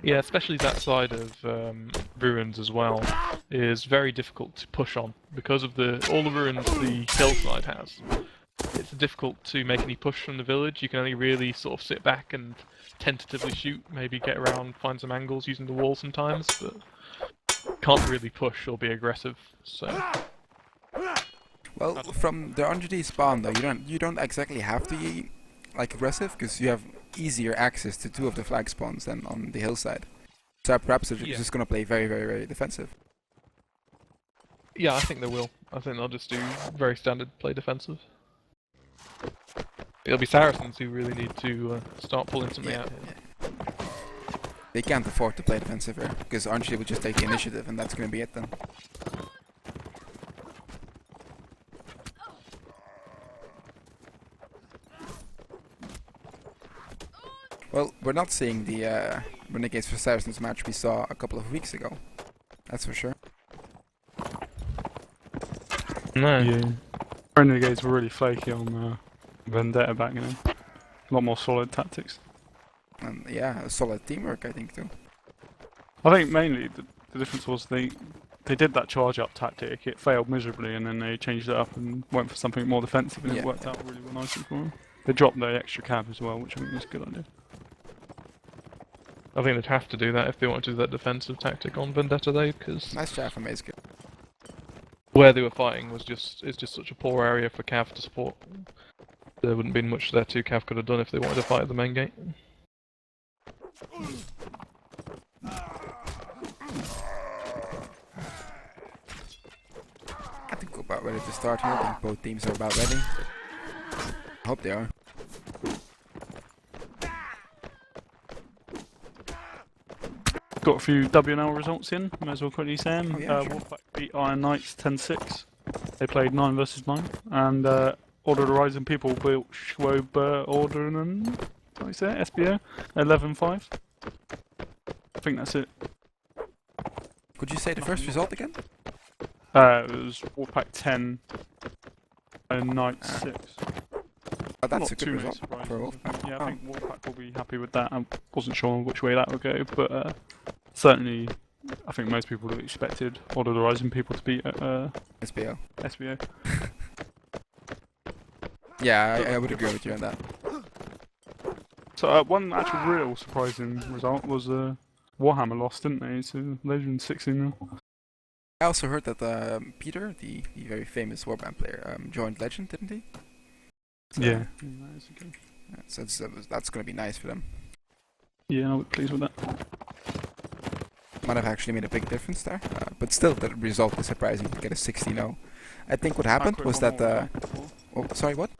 Yeah, especially that side of ruins as well is very difficult to push on because of all the ruins the hillside has. It's difficult to make any push from the village. You can only really sort of sit back and tentatively shoot, maybe get around, find some angles using the wall sometimes, but can't really push or be aggressive. So. Well, from the RNGD spawn though, you don't exactly have to be like aggressive because you have easier access to 2 of the flag spawns than on the hillside. So perhaps they're just going to play very, very, very defensive. Yeah, I think they will. I think they'll just do very standard play defensive. It'll be Saracens who really need to start pulling something out here. Yeah. They can't afford to play defensive here because RNG will just take the initiative and that's going to be it then. Well, we're not seeing the Renegades for Saracens match we saw a couple of weeks ago. That's for sure. No. Yeah. Renegades were really flaky on Vendetta back then. A lot more solid tactics. And yeah, solid teamwork I think too. I think mainly the difference was they did that charge up tactic, it failed miserably and then they changed it up and went for something more defensive and it worked out really well nicely for them. They dropped the extra cab as well, which I think was a good idea. I think they'd have to do that if they want to do that defensive tactic on Vendetta though, because nice try from Ace. Where they were fighting is just such a poor area for Cav to support. There wouldn't been much their 2 Cav could have done if they wanted to fight at the main gate. I think we're about ready to start here. I think both teams are about ready. I hope they are. Got a few WNL results in, may as well quickly say them. Sure. Wolfpack beat Iron Knights 10-6. They played 9 versus 9. And Order of the Rising People built Schwober Ordenen, what do you say, SBO, 11-5. I think that's it. Could you say the first result again? It was Wolfpack 10 and Knights 6. Oh, that's Not a good too result. many For Wolfpack. Yeah, I Oh. think Wolfpack will be happy with that. I wasn't sure which way that would go, but certainly I think most people would have expected Order of the Rising people to beat SBO. SBO. Yeah, I would agree with you on that. So one actual real surprising result was Warhammer lost, didn't they? To Legend 16-0. I also heard that Peter, the very famous Warband player, joined Legend, didn't he? So, Yeah. That is okay. So that's going to be nice for them. Yeah, I was pleased with that. Might have actually made a big difference there, but still, the result is surprising to get a 16-0. I think what happened was that. Oh, sorry, what?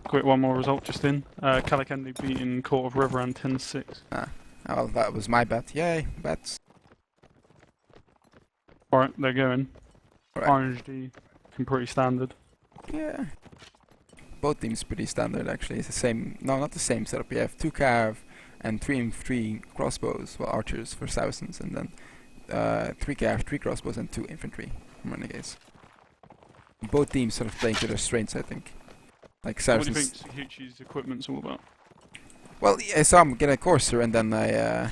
Quick, one more result just in. Calakendi beating Court of Riverrun 10-6. Well, that was my bet. Yay, bets. Alright, they're going. Right. RNGD, looking pretty standard. Yeah. Both teams pretty standard actually. It's the same. No, not the same setup. We have 2 cav and 3 crossbows, well, archers for Saracens, and then 3 cav, 3 crossbows, and 2 infantry from Renegades. Both teams sort of playing to their strengths, I think. Like Saracens. What do you think Sakichi's equipment's all about? Well, I saw him get a Courser and then a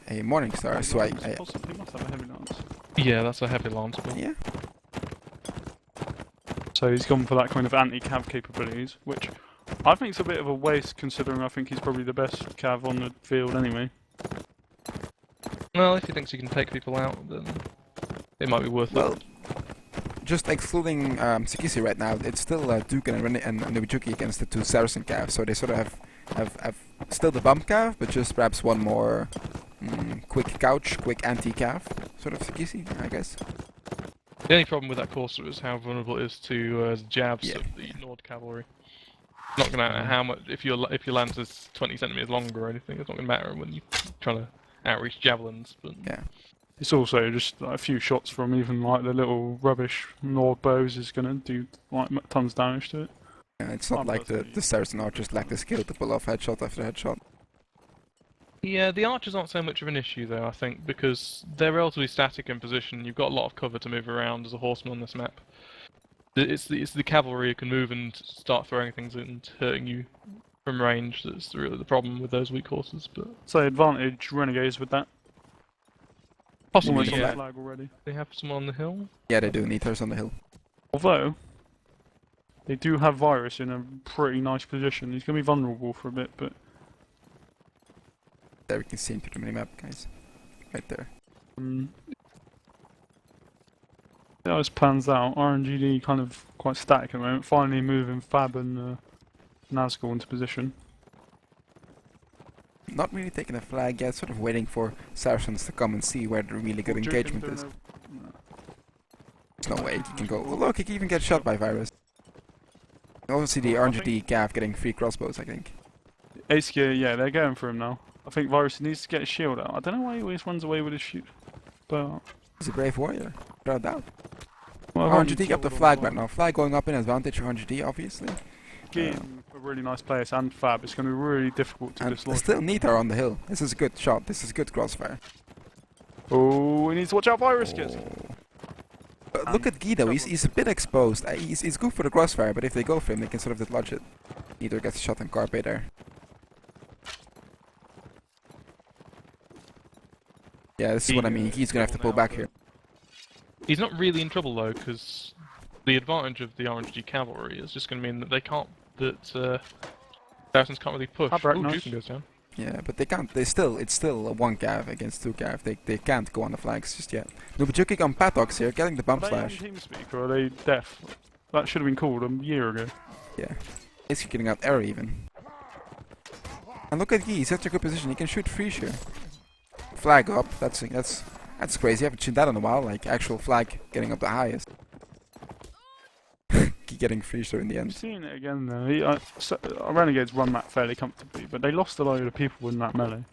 Morningstar, so I Possibly must have a heavy lance. Yeah, that's a heavy lance build. yeah. So he's gone for that kind of anti-cav capabilities, which I think is a bit of a waste considering I think he's probably the best cav on the field anyway. Well, if he thinks he can take people out, then it might be worth Well, it. just excluding Sakisi right now, it's still Duke and Nobujuki against the 2 Saracen cav, so they sort of have still the bump cav, but just perhaps one more quick couch, quick anti-cav sort of Sakisi, I guess. The only problem with that Corsair is how vulnerable it is to jabs Yeah. of the Nord cavalry. Not going to matter how much if your lance is 20 centimeters longer or anything. It's not going to matter when you're trying to outreach javelins. But Yeah. It's also just like, a few shots from even like the little rubbish Nord bows is going to do like tons of damage to it. And it's not like the Saracen archers lack the skill to pull off headshot after headshot. yeah, the archers aren't so much of an issue though. I think because they're relatively static in position. You've got a lot of cover to move around as a horseman on this map. It's the cavalry who can move and start throwing things and hurting you from range. That's really the problem with those weak horses. But So advantage Renegades with that. possibly, Almost on the yeah. flag already. They have someone on the hill. Yeah, they do. Nithers on the hill. Although they do have Virus in a pretty nice position. He's going to be vulnerable for a bit, but There we can see into the minimap, guys. Right there. yeah, as plans out, RNGD kind of quite static at the moment. Finally moving Fab and Nazgul into position. Not really taking a flag yet, sort of waiting for Saracens to come and see where the really good engagement is. There's no way he can go. Oh, look, he can even get shot by Virus. Obviously, the RNGD Gav getting 3 crossbows, I think. ACA, yeah, they're going for him now. I think Virus needs to get his shield out. I don't know why he always runs away with his shield. But He's a brave warrior, without doubt. well, RNGD up the flag right now. Flag going up in advantage for RNGD, obviously. Getting a really nice place and Fab. It's going to be really difficult to And dislodge. still Nithar on the hill. This is a good shot. This is good crossfire. Oh, we need to watch out Virus gets. Look at Guido. He's a bit exposed. He's good for the crossfire, but if they go for him, they can sort of dislodge it. Either gets shot on Carpe there. Yeah, this is what I mean. He's gonna have to pull back here. He's not really in trouble though, because the advantage of the RNG cavalry is just going to mean that they can't. That Saracens can't really push. How Ooh, nice. Juken goes down. Yeah, but they can't. It's still a 1 cav against 2 cav. They can't go on the flags just yet. Nobujuki on Patox here, getting the bump Are they on slash. TeamSpeak or are they deaf? That should have been called a year ago. Yeah, he's getting out error even. And look at Guy. He's such a good position. He can shoot freeze here. Flag up. That's crazy. I haven't seen that in a while. Like actual flag getting up the highest. Getting freezer in the I'm end. seeing it again though. Renegades run that fairly comfortably, but they lost a load of people in that melee.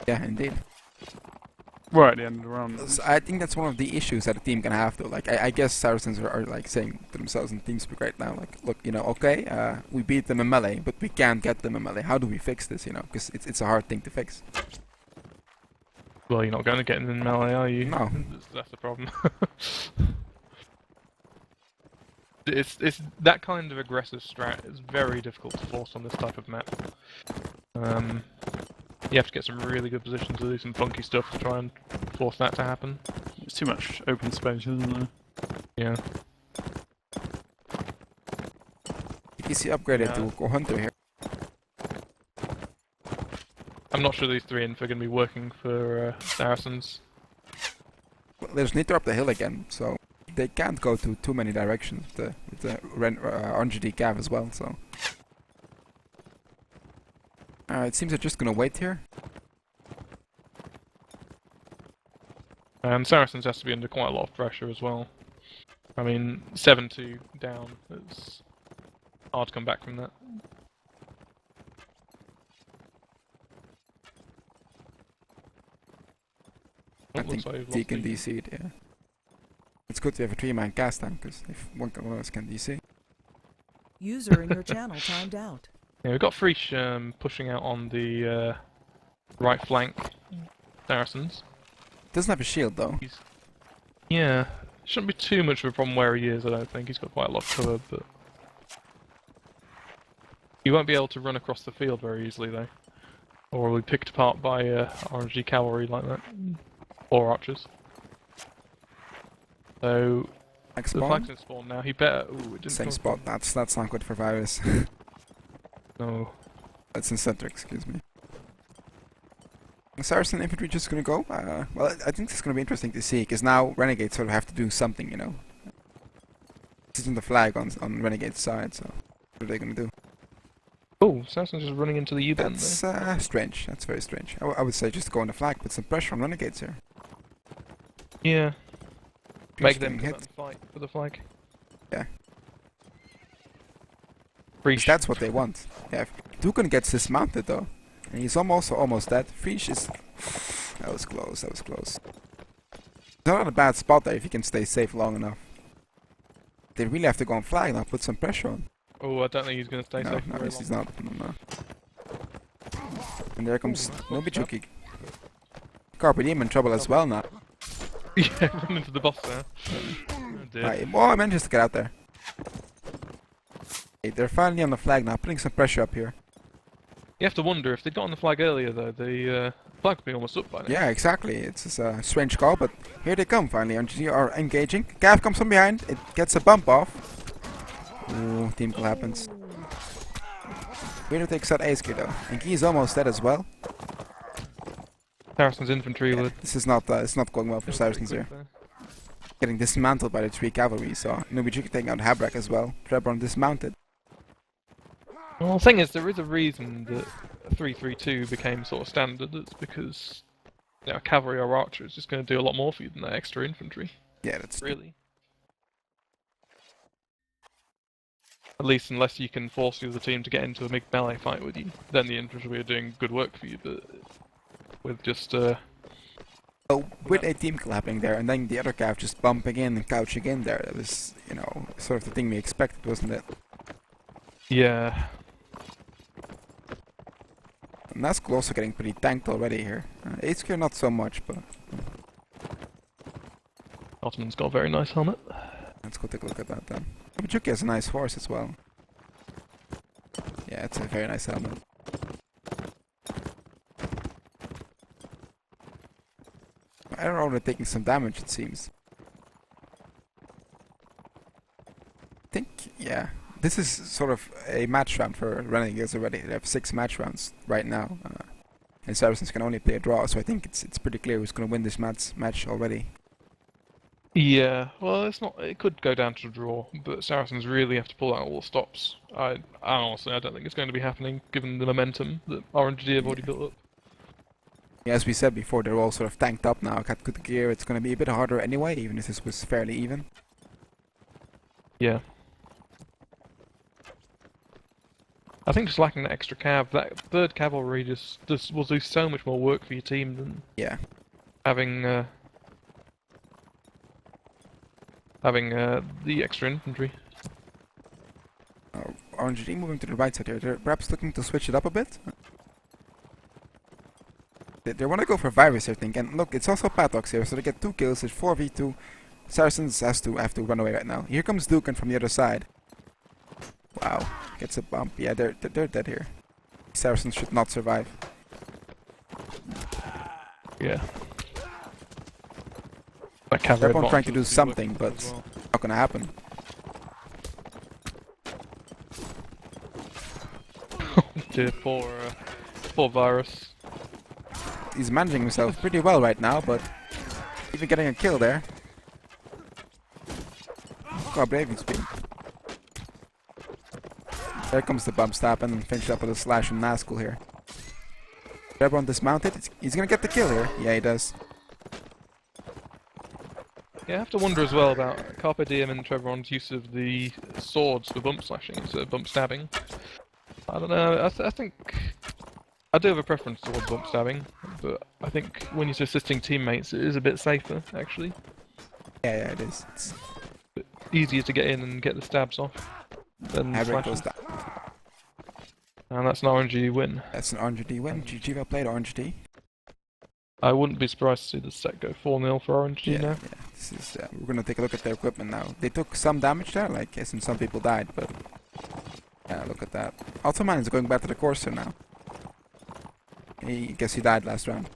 Yeah, indeed. Right at the end of the round. So I think that's one of the issues that a team can have though. Like I guess Saracens are like saying to themselves in TeamSpeak right now, like, look, okay, we beat them in melee, but we can't get them in melee. How do we fix this? Because it's a hard thing to fix. Well, you're not going to get in melee, are you? No. That's the problem. It's that kind of aggressive strat is very difficult to force on this type of map. You have to get some really good positions to do some funky stuff to try and force that to happen. There's too much open space, isn't there? Yeah. PC upgraded to go hunter here. I'm not sure these 3 inf are going to be working for Saracens. Well, they just need to up the hill again, so they can't go to too many directions with the RNGD Cav as well, so... it seems they're just gonna wait here. And Saracens has to be under quite a lot of pressure as well. I mean, 7-2 down, it's hard to come back from that. I think Deacon DC'd, yeah. It's good to have a 3-man cast tank, because if one of us can DC. User in your channel timed out. Yeah, we've got Frisch pushing out on the right flank, Saracens. Doesn't have a shield though. Yeah, shouldn't be too much of a problem where he is, I don't think. He's got quite a lot of cover, but... He won't be able to run across the field very easily though. Or will be picked apart by RNG cavalry like that. Or archers. So... Like the flag's in spawn now, he better... Ooh, it didn't Same spot, that's not good for Virus. No. That's in center, excuse me. The Saracen infantry just gonna go? Well, I think it's gonna be interesting to see, because now Renegades sort of have to do something, you know. This isn't the flag on Renegade's side, so what are they gonna do? Oh, Saracens just running into the U-bend there. That's strange, that's very strange. I would say just go on the flag, put some pressure on Renegades here. Yeah. Make them hit. fight for the flag. Yeah. Frisch. That's what they want. Yeah, Dukan gets dismounted though. And he's almost dead. Frisch is... That was close, that was close. Not on a bad spot there if he can stay safe long enough. They really have to go on flag now, put some pressure on. Oh, I don't think he's going to stay safe for No, very he's long. not. No. And there comes Nobichuki. Carpe Diem in trouble as well now. Yeah, run into the boss there. Oh dear. Oh, I managed to get out there. Okay, they're finally on the flag now, putting some pressure up here. You have to wonder, if they'd got on the flag earlier though, the flag would be almost up by now. Yeah, exactly. It's a strange call, but here they come finally. RNG are engaging. Gav comes from behind. It gets a bump off. Ooh, team kill happens. Weirdo takes out Ace though. And Guy is almost dead as well. Saracens infantry would... This is not it's not going well for Saracens here. Getting dismantled by the 3 cavalry, so Nobichuki taking out Habrak as well. Trebron dismounted. Well, the thing is, there is a reason that 3-3-2 became sort of standard. It's because, you know, cavalry or archer is just going to do a lot more for you than that extra infantry. Yeah, that's really. At least unless you can force the other team to get into a big melee fight with you, then the infantry are doing good work for you, but with just So with a team kill happening there, and then the other cav just bumping in and couching in there, that was, you know, sort of the thing we expected, wasn't it? Yeah. And that's also getting pretty tanked already here. HQ not so much, but... Ottoman's got a very nice helmet. Let's go take a look at that then. Nobichuki has a nice horse as well. Yeah, it's a very nice helmet. They're already taking some damage, it seems. I think, yeah, this is sort of a match round for Renegades already. They have 6 match rounds right now. And Saracens can only play a draw, so I think it's pretty clear who's going to win this match already. Yeah, well, it's not. It could go down to a draw, but Saracens really have to pull out all the stops. I honestly, I don't think it's going to be happening, given the momentum that RNG have already built up. Yeah, as we said before, they're all sort of tanked up now, got good gear. It's going to be a bit harder anyway, even if this was fairly even. Yeah. I think just lacking that extra cav, that 3rd cavalry just will do so much more work for your team than having the extra infantry. RNG moving to the right side here. They're perhaps looking to switch it up a bit. They want to go for Virus, I think. And look, it's also Paddocks here, so they get 2 kills. It's 4v2. Saracens have to run away right now. Here comes Dukan from the other side. Wow, gets a bump. Yeah, they're dead here. Saracens should not survive. Yeah. That cavalry Everyone trying to do advantage something, as but well. not gonna happen. Dear, poor virus. He's managing himself pretty well right now, but even getting a kill there. Look how brave he's been. There comes the bump stop and finish up with a slash and Nazgul here. Everyone dismounted. He's gonna get the kill here. Yeah, he does. Yeah, I have to wonder as well about Carpe Diem and Trevoron's use of the swords for bump slashing instead of bump stabbing. I don't know, I think... I do have a preference towards bump stabbing, but I think when you're assisting teammates it is a bit safer, actually. Yeah, it is. It's Easier to get in and get the stabs off than Maverick slashes. goes down. And that's an RNG win. That's an RNG win. GG, well played, RNG. I wouldn't be surprised to see the set go 4-0 for RNG Yeah, now. yeah. This is, we're gonna take a look at their equipment now. They took some damage there, like, yes, and some people died, but... Yeah, look at that. Ottoman is going back to the Corsair now. I guess he died last round.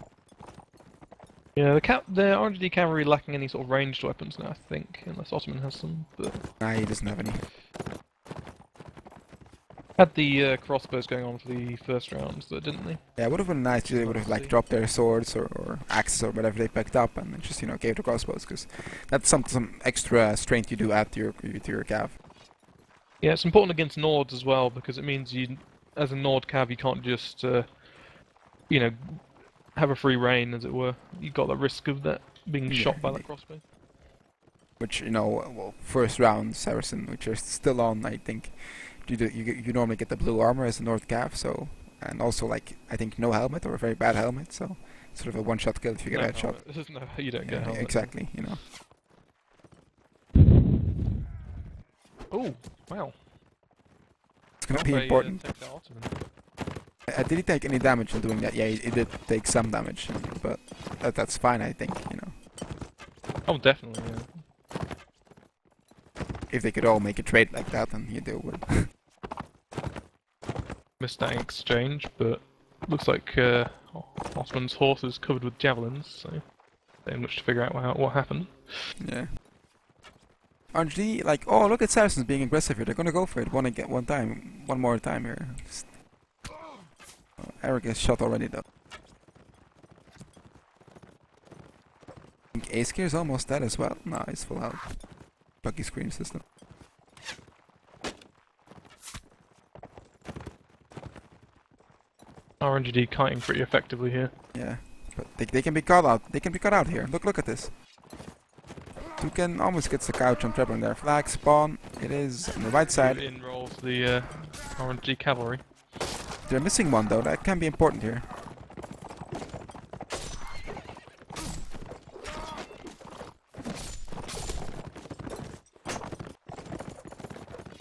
Yeah, the RNG cavalry lacking any sort of ranged weapons now, I think, unless Ottoman has some, but... Nah, he doesn't have any. Had the crossbows going on for the first rounds, though, didn't they? Yeah, it would have been nice if they would have like dropped their swords or axes or whatever they picked up and then just, you know, gave the crossbows, because that's some extra strength you do add to your cav. Yeah, it's important against Nords as well, because it means you, as a Nord cav, you can't just, you know, have a free reign, as it were. You've got the risk of that being shot by that crossbow. Which, you know, well, first round Saracen, which are still on, I think. You normally get the blue armor as a North cav, so, and also like I think no helmet or a very bad helmet, so sort of a one-shot kill if you get a headshot. No, you don't get a helmet. Exactly, you know. Oh, wow. It's gonna be important. Take that Ottoman. Did he take any damage in doing that? Yeah, he did take some damage, but that's fine, I think, you know. Oh, definitely, yeah. If they could all make a trade like that, then you do would. Missed that exchange, but looks like Ottoman's horse is covered with javelins, so they much to figure out what happened. Yeah. RNG, like, oh, look at Saracens being aggressive here. They're gonna go for it one more time here. Eric is shot already though. I think Ace Gear is almost dead as well. No, he's full health. Buggy screen system. RNGD kiting pretty effectively here. Yeah, but they can be caught out. They can be caught out here. Look at this. Toucan almost gets the couch on Trevor there. Flag spawn. It is on the right side. In rolls the RNG cavalry. They're missing one though. That can be important here.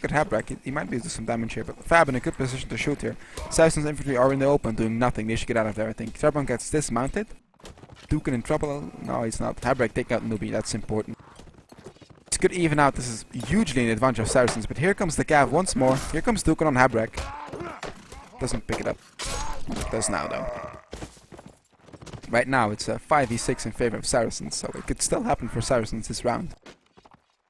Look at Habrak, he might be able to do some damage here, but Fab in a good position to shoot here. Saracens infantry are in the open doing nothing, they should get out of there I think. Trebon gets dismounted. Dukin in trouble, no he's not. Habrak take out Nubi, that's important. This could even out, this is hugely in advantage of Saracens, but here comes the Cav once more. Here comes Dukin on Habrak. Doesn't pick it up. Does now though. Right now it's a 5v6 in favor of Saracens, so it could still happen for Saracens this round.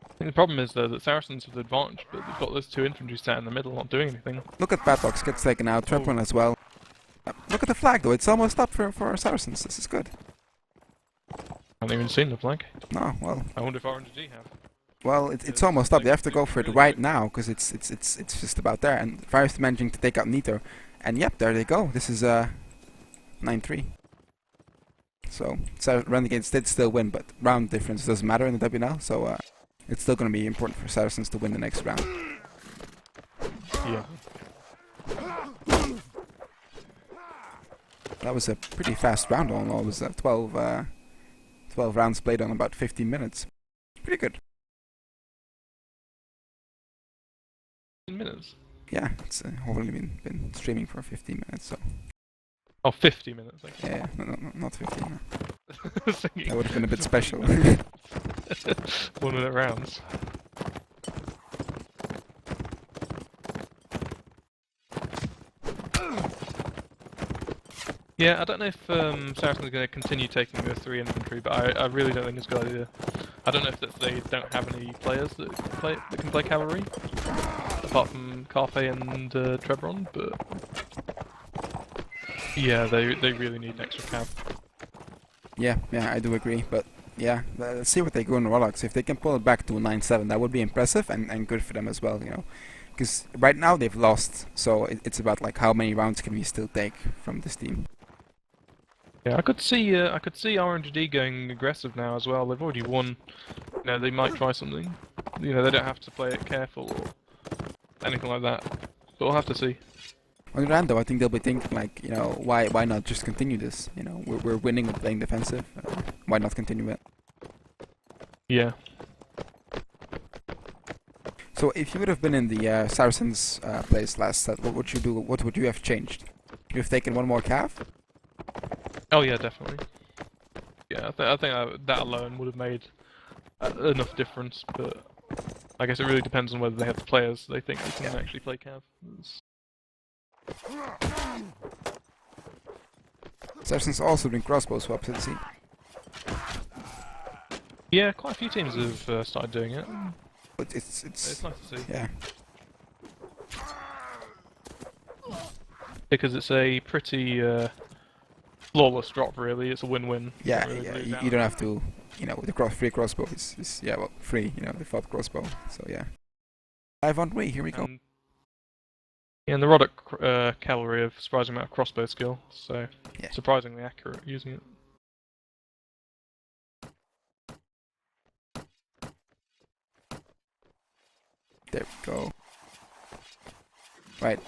I think the problem is though that Saracens have the advantage, but they've got those two infantry sat in the middle not doing anything. Look at Batbox gets taken out, Trepon as well. Look at the flag though, it's almost up for Saracens, this is good. I haven't even seen the flag. No, well... I wonder if RNG have. Well, it's almost up, they have to go for it right now, because it's just about there, and Virus managing to take out Nito. And yep, there they go, this is 9-3. So, Renegades did still win, but round difference doesn't matter in the WNL, so it's still going to be important for Saracens to win the next round. Yeah. That was a pretty fast round all in all. It was 12 rounds played on about 15 minutes. Pretty good. 15 minutes? Yeah, it's hopefully been streaming for 15 minutes, so... Oh, 50 minutes, okay. Yeah, no, not 15. No. Singing. That would have been a bit special. 1 minute rounds. Yeah, I don't know if Saracens are going to continue taking the 3 infantry, but I really don't think it's a good idea. I don't know if they don't have any players that can play cavalry, apart from Carpe and Trebron, but yeah, they really need an extra cav. Yeah, I do agree, but yeah, let's see what they go in Warlocks. If they can pull it back to 9-7, that would be impressive and good for them as well, you know. Because right now they've lost, so it's about like how many rounds can we still take from this team. Yeah, I could see RNGD going aggressive now as well. They've already won. You know, they might try something. You know, they don't have to play it careful or anything like that. But we'll have to see. On the other hand, though, I think they'll be thinking like, you know, why not just continue this? You know, we're winning with playing defensive. Why not continue it? Yeah. So if you would have been in the Saracens place last set, what would you do? What would you have changed? Would you have taken 1 more cav? Oh yeah, definitely. Yeah, I think that alone would have made enough difference, but I guess it really depends on whether they have the players they think they can actually play cav. Saracens also doing crossbow swaps, let's see. Yeah, quite a few teams have started doing it. But It's nice to see. yeah. Because it's a pretty flawless drop, really. It's a win-win. Yeah, Really yeah. lose You out. don't have to, you know, the free crossbow is yeah, well, free. You know, the default crossbow. So yeah. 5 on 3. Here we go. Yeah, and the Roddick cavalry have surprising amount of crossbow skill, so Yeah. surprisingly accurate using it. There we go. Right.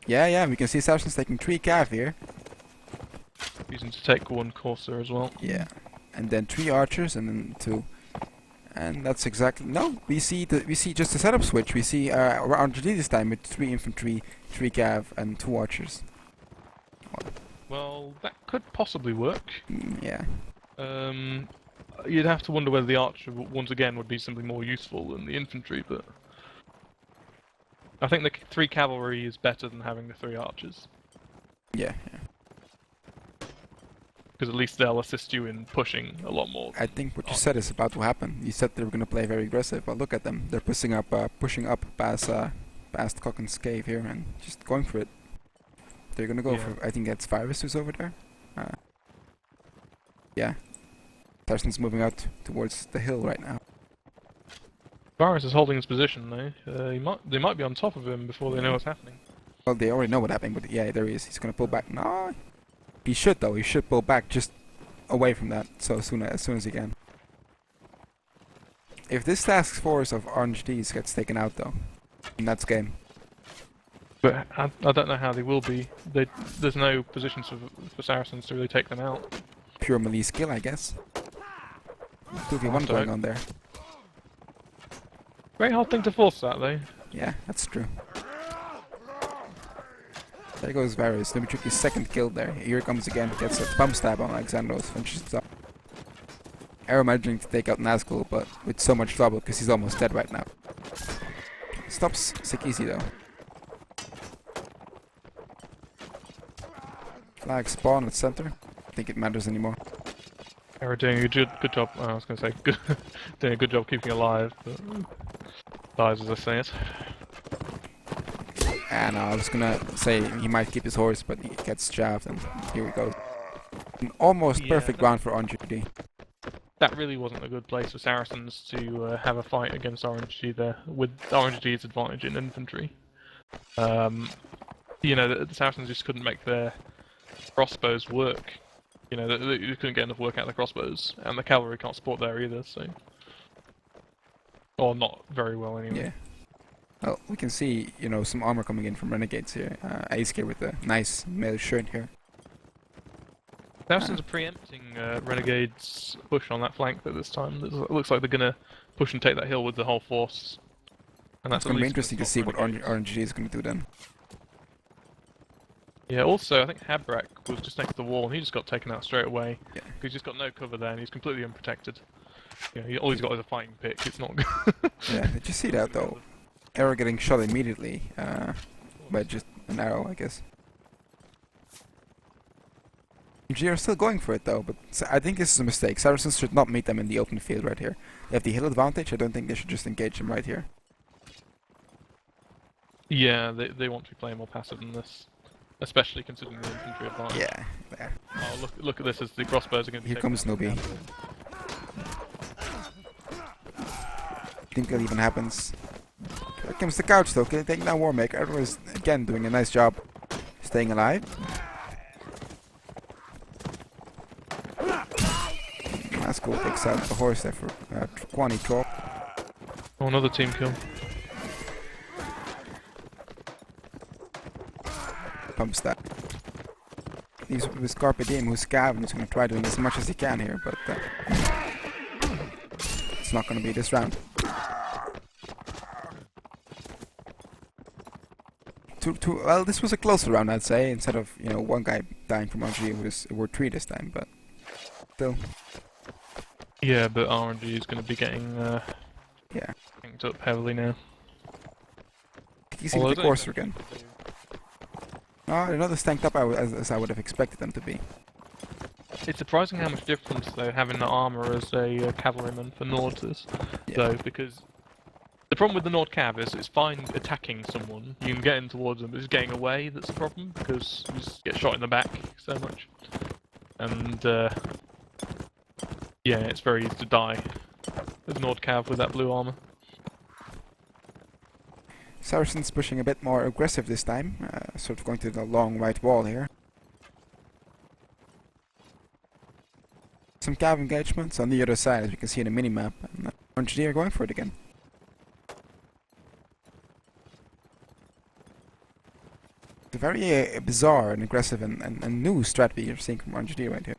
Yeah. We can see Saracens taking 3 cav here. Using to take 1 courser as well. Yeah. And then 3 archers, and then 2. And that's exactly we see just a setup switch. We see RGD this time with 3 infantry, 3 cav, and 2 archers. Well, that could possibly work. Yeah. You'd have to wonder whether the archer once again would be simply more useful than the infantry, but I think the 3 cavalry is better than having the 3 archers, Yeah. because at least they'll assist you in pushing a lot more. I think what you said is about to happen. You said they were going to play very aggressive, but look at them. They're pushing up past Cocken's cave here and just going for it. They're going to go for, I think that's Virus who's over there. Yeah. Saracens moving out towards the hill right now. Varus is holding his position though. They might be on top of him before they know what's happening. Well, they already know what happened, but yeah, there he is. He's going to pull back. No, he should though. He should pull back just away from that as soon as he can. If this task force of RNGDs gets taken out though, that's game. But I don't know how they will be. There's no positions for Saracens to really take them out. Pure melee skill, I guess. 2v1 going on there. Very hard thing to force that though. Yeah, that's true. There goes Varus. Nubichuki's 2nd kill there. Here it comes again. Gets a bump stab on Alexandros. Finishes it up. Arrow managing to take out Nazgul, but with so much trouble because he's almost dead right now. Stops Sick easy though. Flag spawn at center. I think it matters anymore. They're doing a good job. I was going to say good, doing a good job keeping alive, but dies as I say it. And I was gonna say he might keep his horse, but he gets jabbed, and here we go. An almost perfect round for RNGD. That really wasn't a good place for Saracens to have a fight against RNG there, with RNGD's advantage in infantry. You know, the Saracens just couldn't make their crossbows work. You know, they couldn't get enough work out of the crossbows, and the cavalry can't support there either, so... Or not very well anyway. Yeah. Well, we can see, you know, some armor coming in from Renegades here. Ace here with a nice mail shirt here. Saracens are preempting Renegades' push on that flank at this time. It looks like they're gonna push and take that hill with the whole force. And It's going to be interesting to see what RNG is going to do then. Yeah, also, I think Habrak was just next to the wall and he just got taken out straight away. Yeah. Because he's just got no cover there and he's completely unprotected. All he's got is a fighting pick, it's not good. Yeah, did you see that though? Arrow getting shot immediately by just an arrow, I guess. G are still going for it though, but I think this is a mistake. Saracens should not meet them in the open field right here. They have the hill advantage, I don't think they should just engage them right here. Yeah, they want to be playing more passive than this. Especially considering the infantry advantage. Yeah, there. Oh, look at this as the crossbows are going to be Here comes Nubi. Think that even happens. Here comes the couch though, taking down Warmaker. Everyone is again doing a nice job staying alive. Nazgul takes out the horse there for Kwani Troll. Oh, another team kill. Pumps that. He's with Carpe Diem, who's Cav, and he's going to try doing as much as he can here, but it's not going to be this round. Well, this was a closer round, I'd say, instead of, one guy dying from RNG, it were 3 this time, but still. Yeah, but RNG is going to be getting tanked up heavily now. You see the Courser again. Oh, they're not as tanked up as I would have expected them to be. It's surprising how much difference, though, having the armour as a cavalryman for Nord is, though, because the problem with the Nord Cav is it's fine attacking someone, you can get in towards them, but it's getting away that's the problem, because you just get shot in the back so much. And, yeah, it's very easy to die with Nord Cav with that blue armour. Saracens pushing a bit more aggressive this time, sort of going to the long right wall here. Some Cav engagements on the other side, as you can see in the minimap, and RNG are going for it again. It's a very bizarre and aggressive and new strategy you're seeing from RNG right here.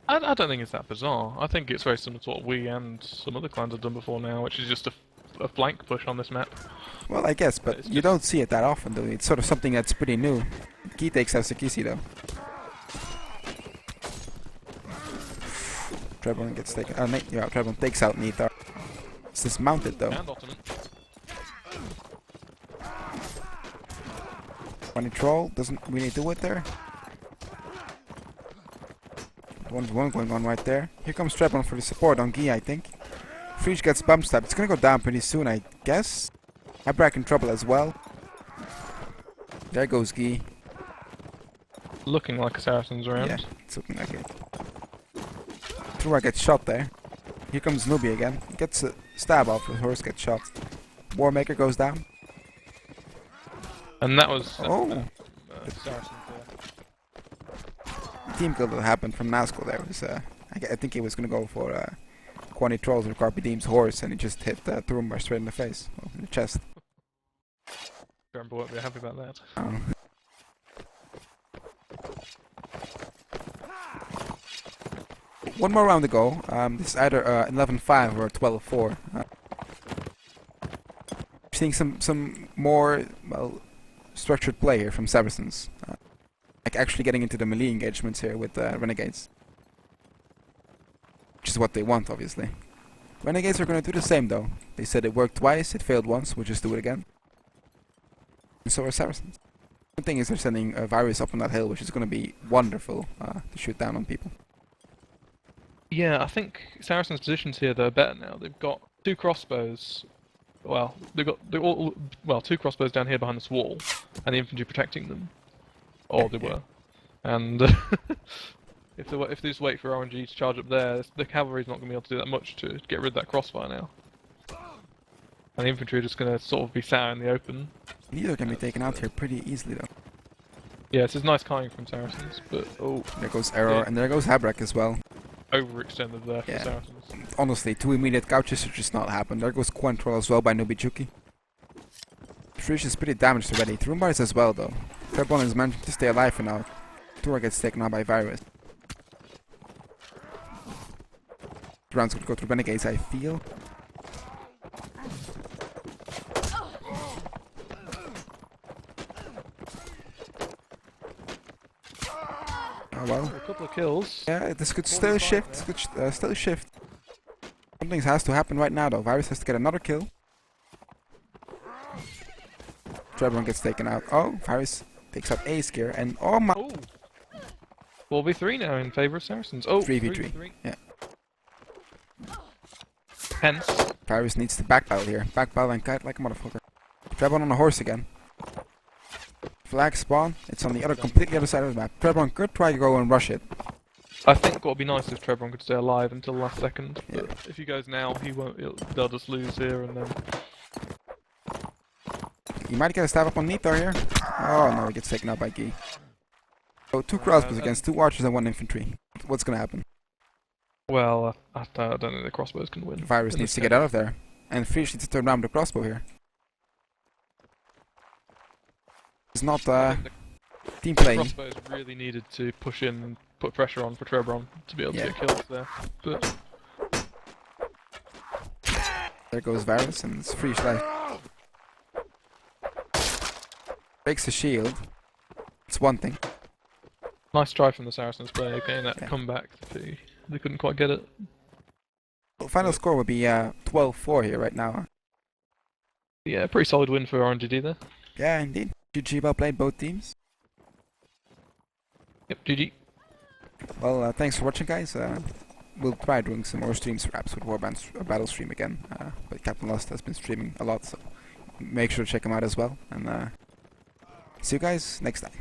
I don't think it's that bizarre. I think it's very similar to what we and some other clans have done before now, which is just a flank push on this map. Well, I guess, but you don't see it that often, do you? It's sort of something that's pretty new. Key takes out Sakisi, though. Treblin gets taken. Treblin takes out Nitar. It's dismounted, though. And Ottoman. Funny Troll doesn't really do it there. 1v1 going on right there. Here comes Treblin for the support on Guy, I think. Frisch gets bump stabbed. It's gonna go down pretty soon, I guess. Habrak in trouble as well. There goes Guy. Looking like a Saracens around. Yeah, it's looking like it. Trua gets shot there. Here comes Nubi again. Gets a stab off, his horse gets shot. Warmaker goes down. And that was Saracens there. Team kill that happened from Nazgul there was, I think he was gonna go for Kwani Trolls or Carpe Diem's horse, and he just hit Turumbar straight in the face, or in the chest. Remember, won't be happy about that. Oh. One more round to go. This is either 11-5 or 12-4. Seeing some more structured play here from Saracens. Like actually getting into the melee engagements here with Renegades. Which is what they want, obviously. Renegades are going to do the same, though. They said it worked twice, it failed once, we'll just do it again. And so are Saracens. The thing is they're sending a virus up on that hill, which is going to be wonderful to shoot down on people. Yeah, I think Saracens' positions here, they're better now. They've got 2 crossbows. Well, they've got 2 crossbows down here behind this wall, and the infantry protecting them. Or they were. And if they just wait for RNG to charge up there, the cavalry's not going to be able to do that much to get rid of that crossfire now. And the infantry are just going to sort of be sat out in the open. These are going to be taken out here pretty easily, though. Yeah, this is nice carrying from Saracens, but there goes Error, and there goes Habrak as well. Overextended there for Saracens. Honestly, 2 immediate couches should just not happen. There goes Quantrol as well by Nubijuki. Frisch is pretty damaged already. Turumbar is as well, though. Treblin is managing to stay alive for now. Tura gets taken out by Virus. The round's gonna go to Renegades, I feel. well. A couple of kills. Yeah, this could still shift. Still shift. Something has to happen right now, though. Virus has to get another kill. Trebron gets taken out. Oh, Virus takes out Ace gear, and oh my. Oh. 4v3 now in favour of Saracens. Oh, 3v3. Yeah. Hence. Virus needs to backpedal here. Backpedal and kite like a motherfucker. Trebron on a horse again. Flag spawn. It's on the other, completely other side of the map. Trebron could try to go and rush it. I think what would be nice if Trebron could stay alive until the last second. Yeah. But if he goes now, he won't. They'll just lose here and then. He might get a stab up on Nito here. Oh no, he gets taken out by Guy. So 2 crossbows against 2 archers and 1 infantry. What's gonna happen? Well, I don't think the crossbows can win. Virus needs to get out of there. And Frisch needs to turn around with the crossbow here. It's not team playing. Crossbows really needed to push in and put pressure on for Trebron to be able to get kills there. But There goes Varus and it's Frisch left. Breaks the shield. It's one thing. nice try from the Saracens player getting that comeback. They couldn't quite get it. Well, final score would be 12-4 here right now. Yeah, pretty solid win for RNGD there. Yeah, indeed. GG, well played both teams. Yep, GG. Well, thanks for watching, guys. We'll try doing some more streams perhaps with Warband's Battle Stream again. But Captain Lost has been streaming a lot, so make sure to check him out as well. And see you guys next time.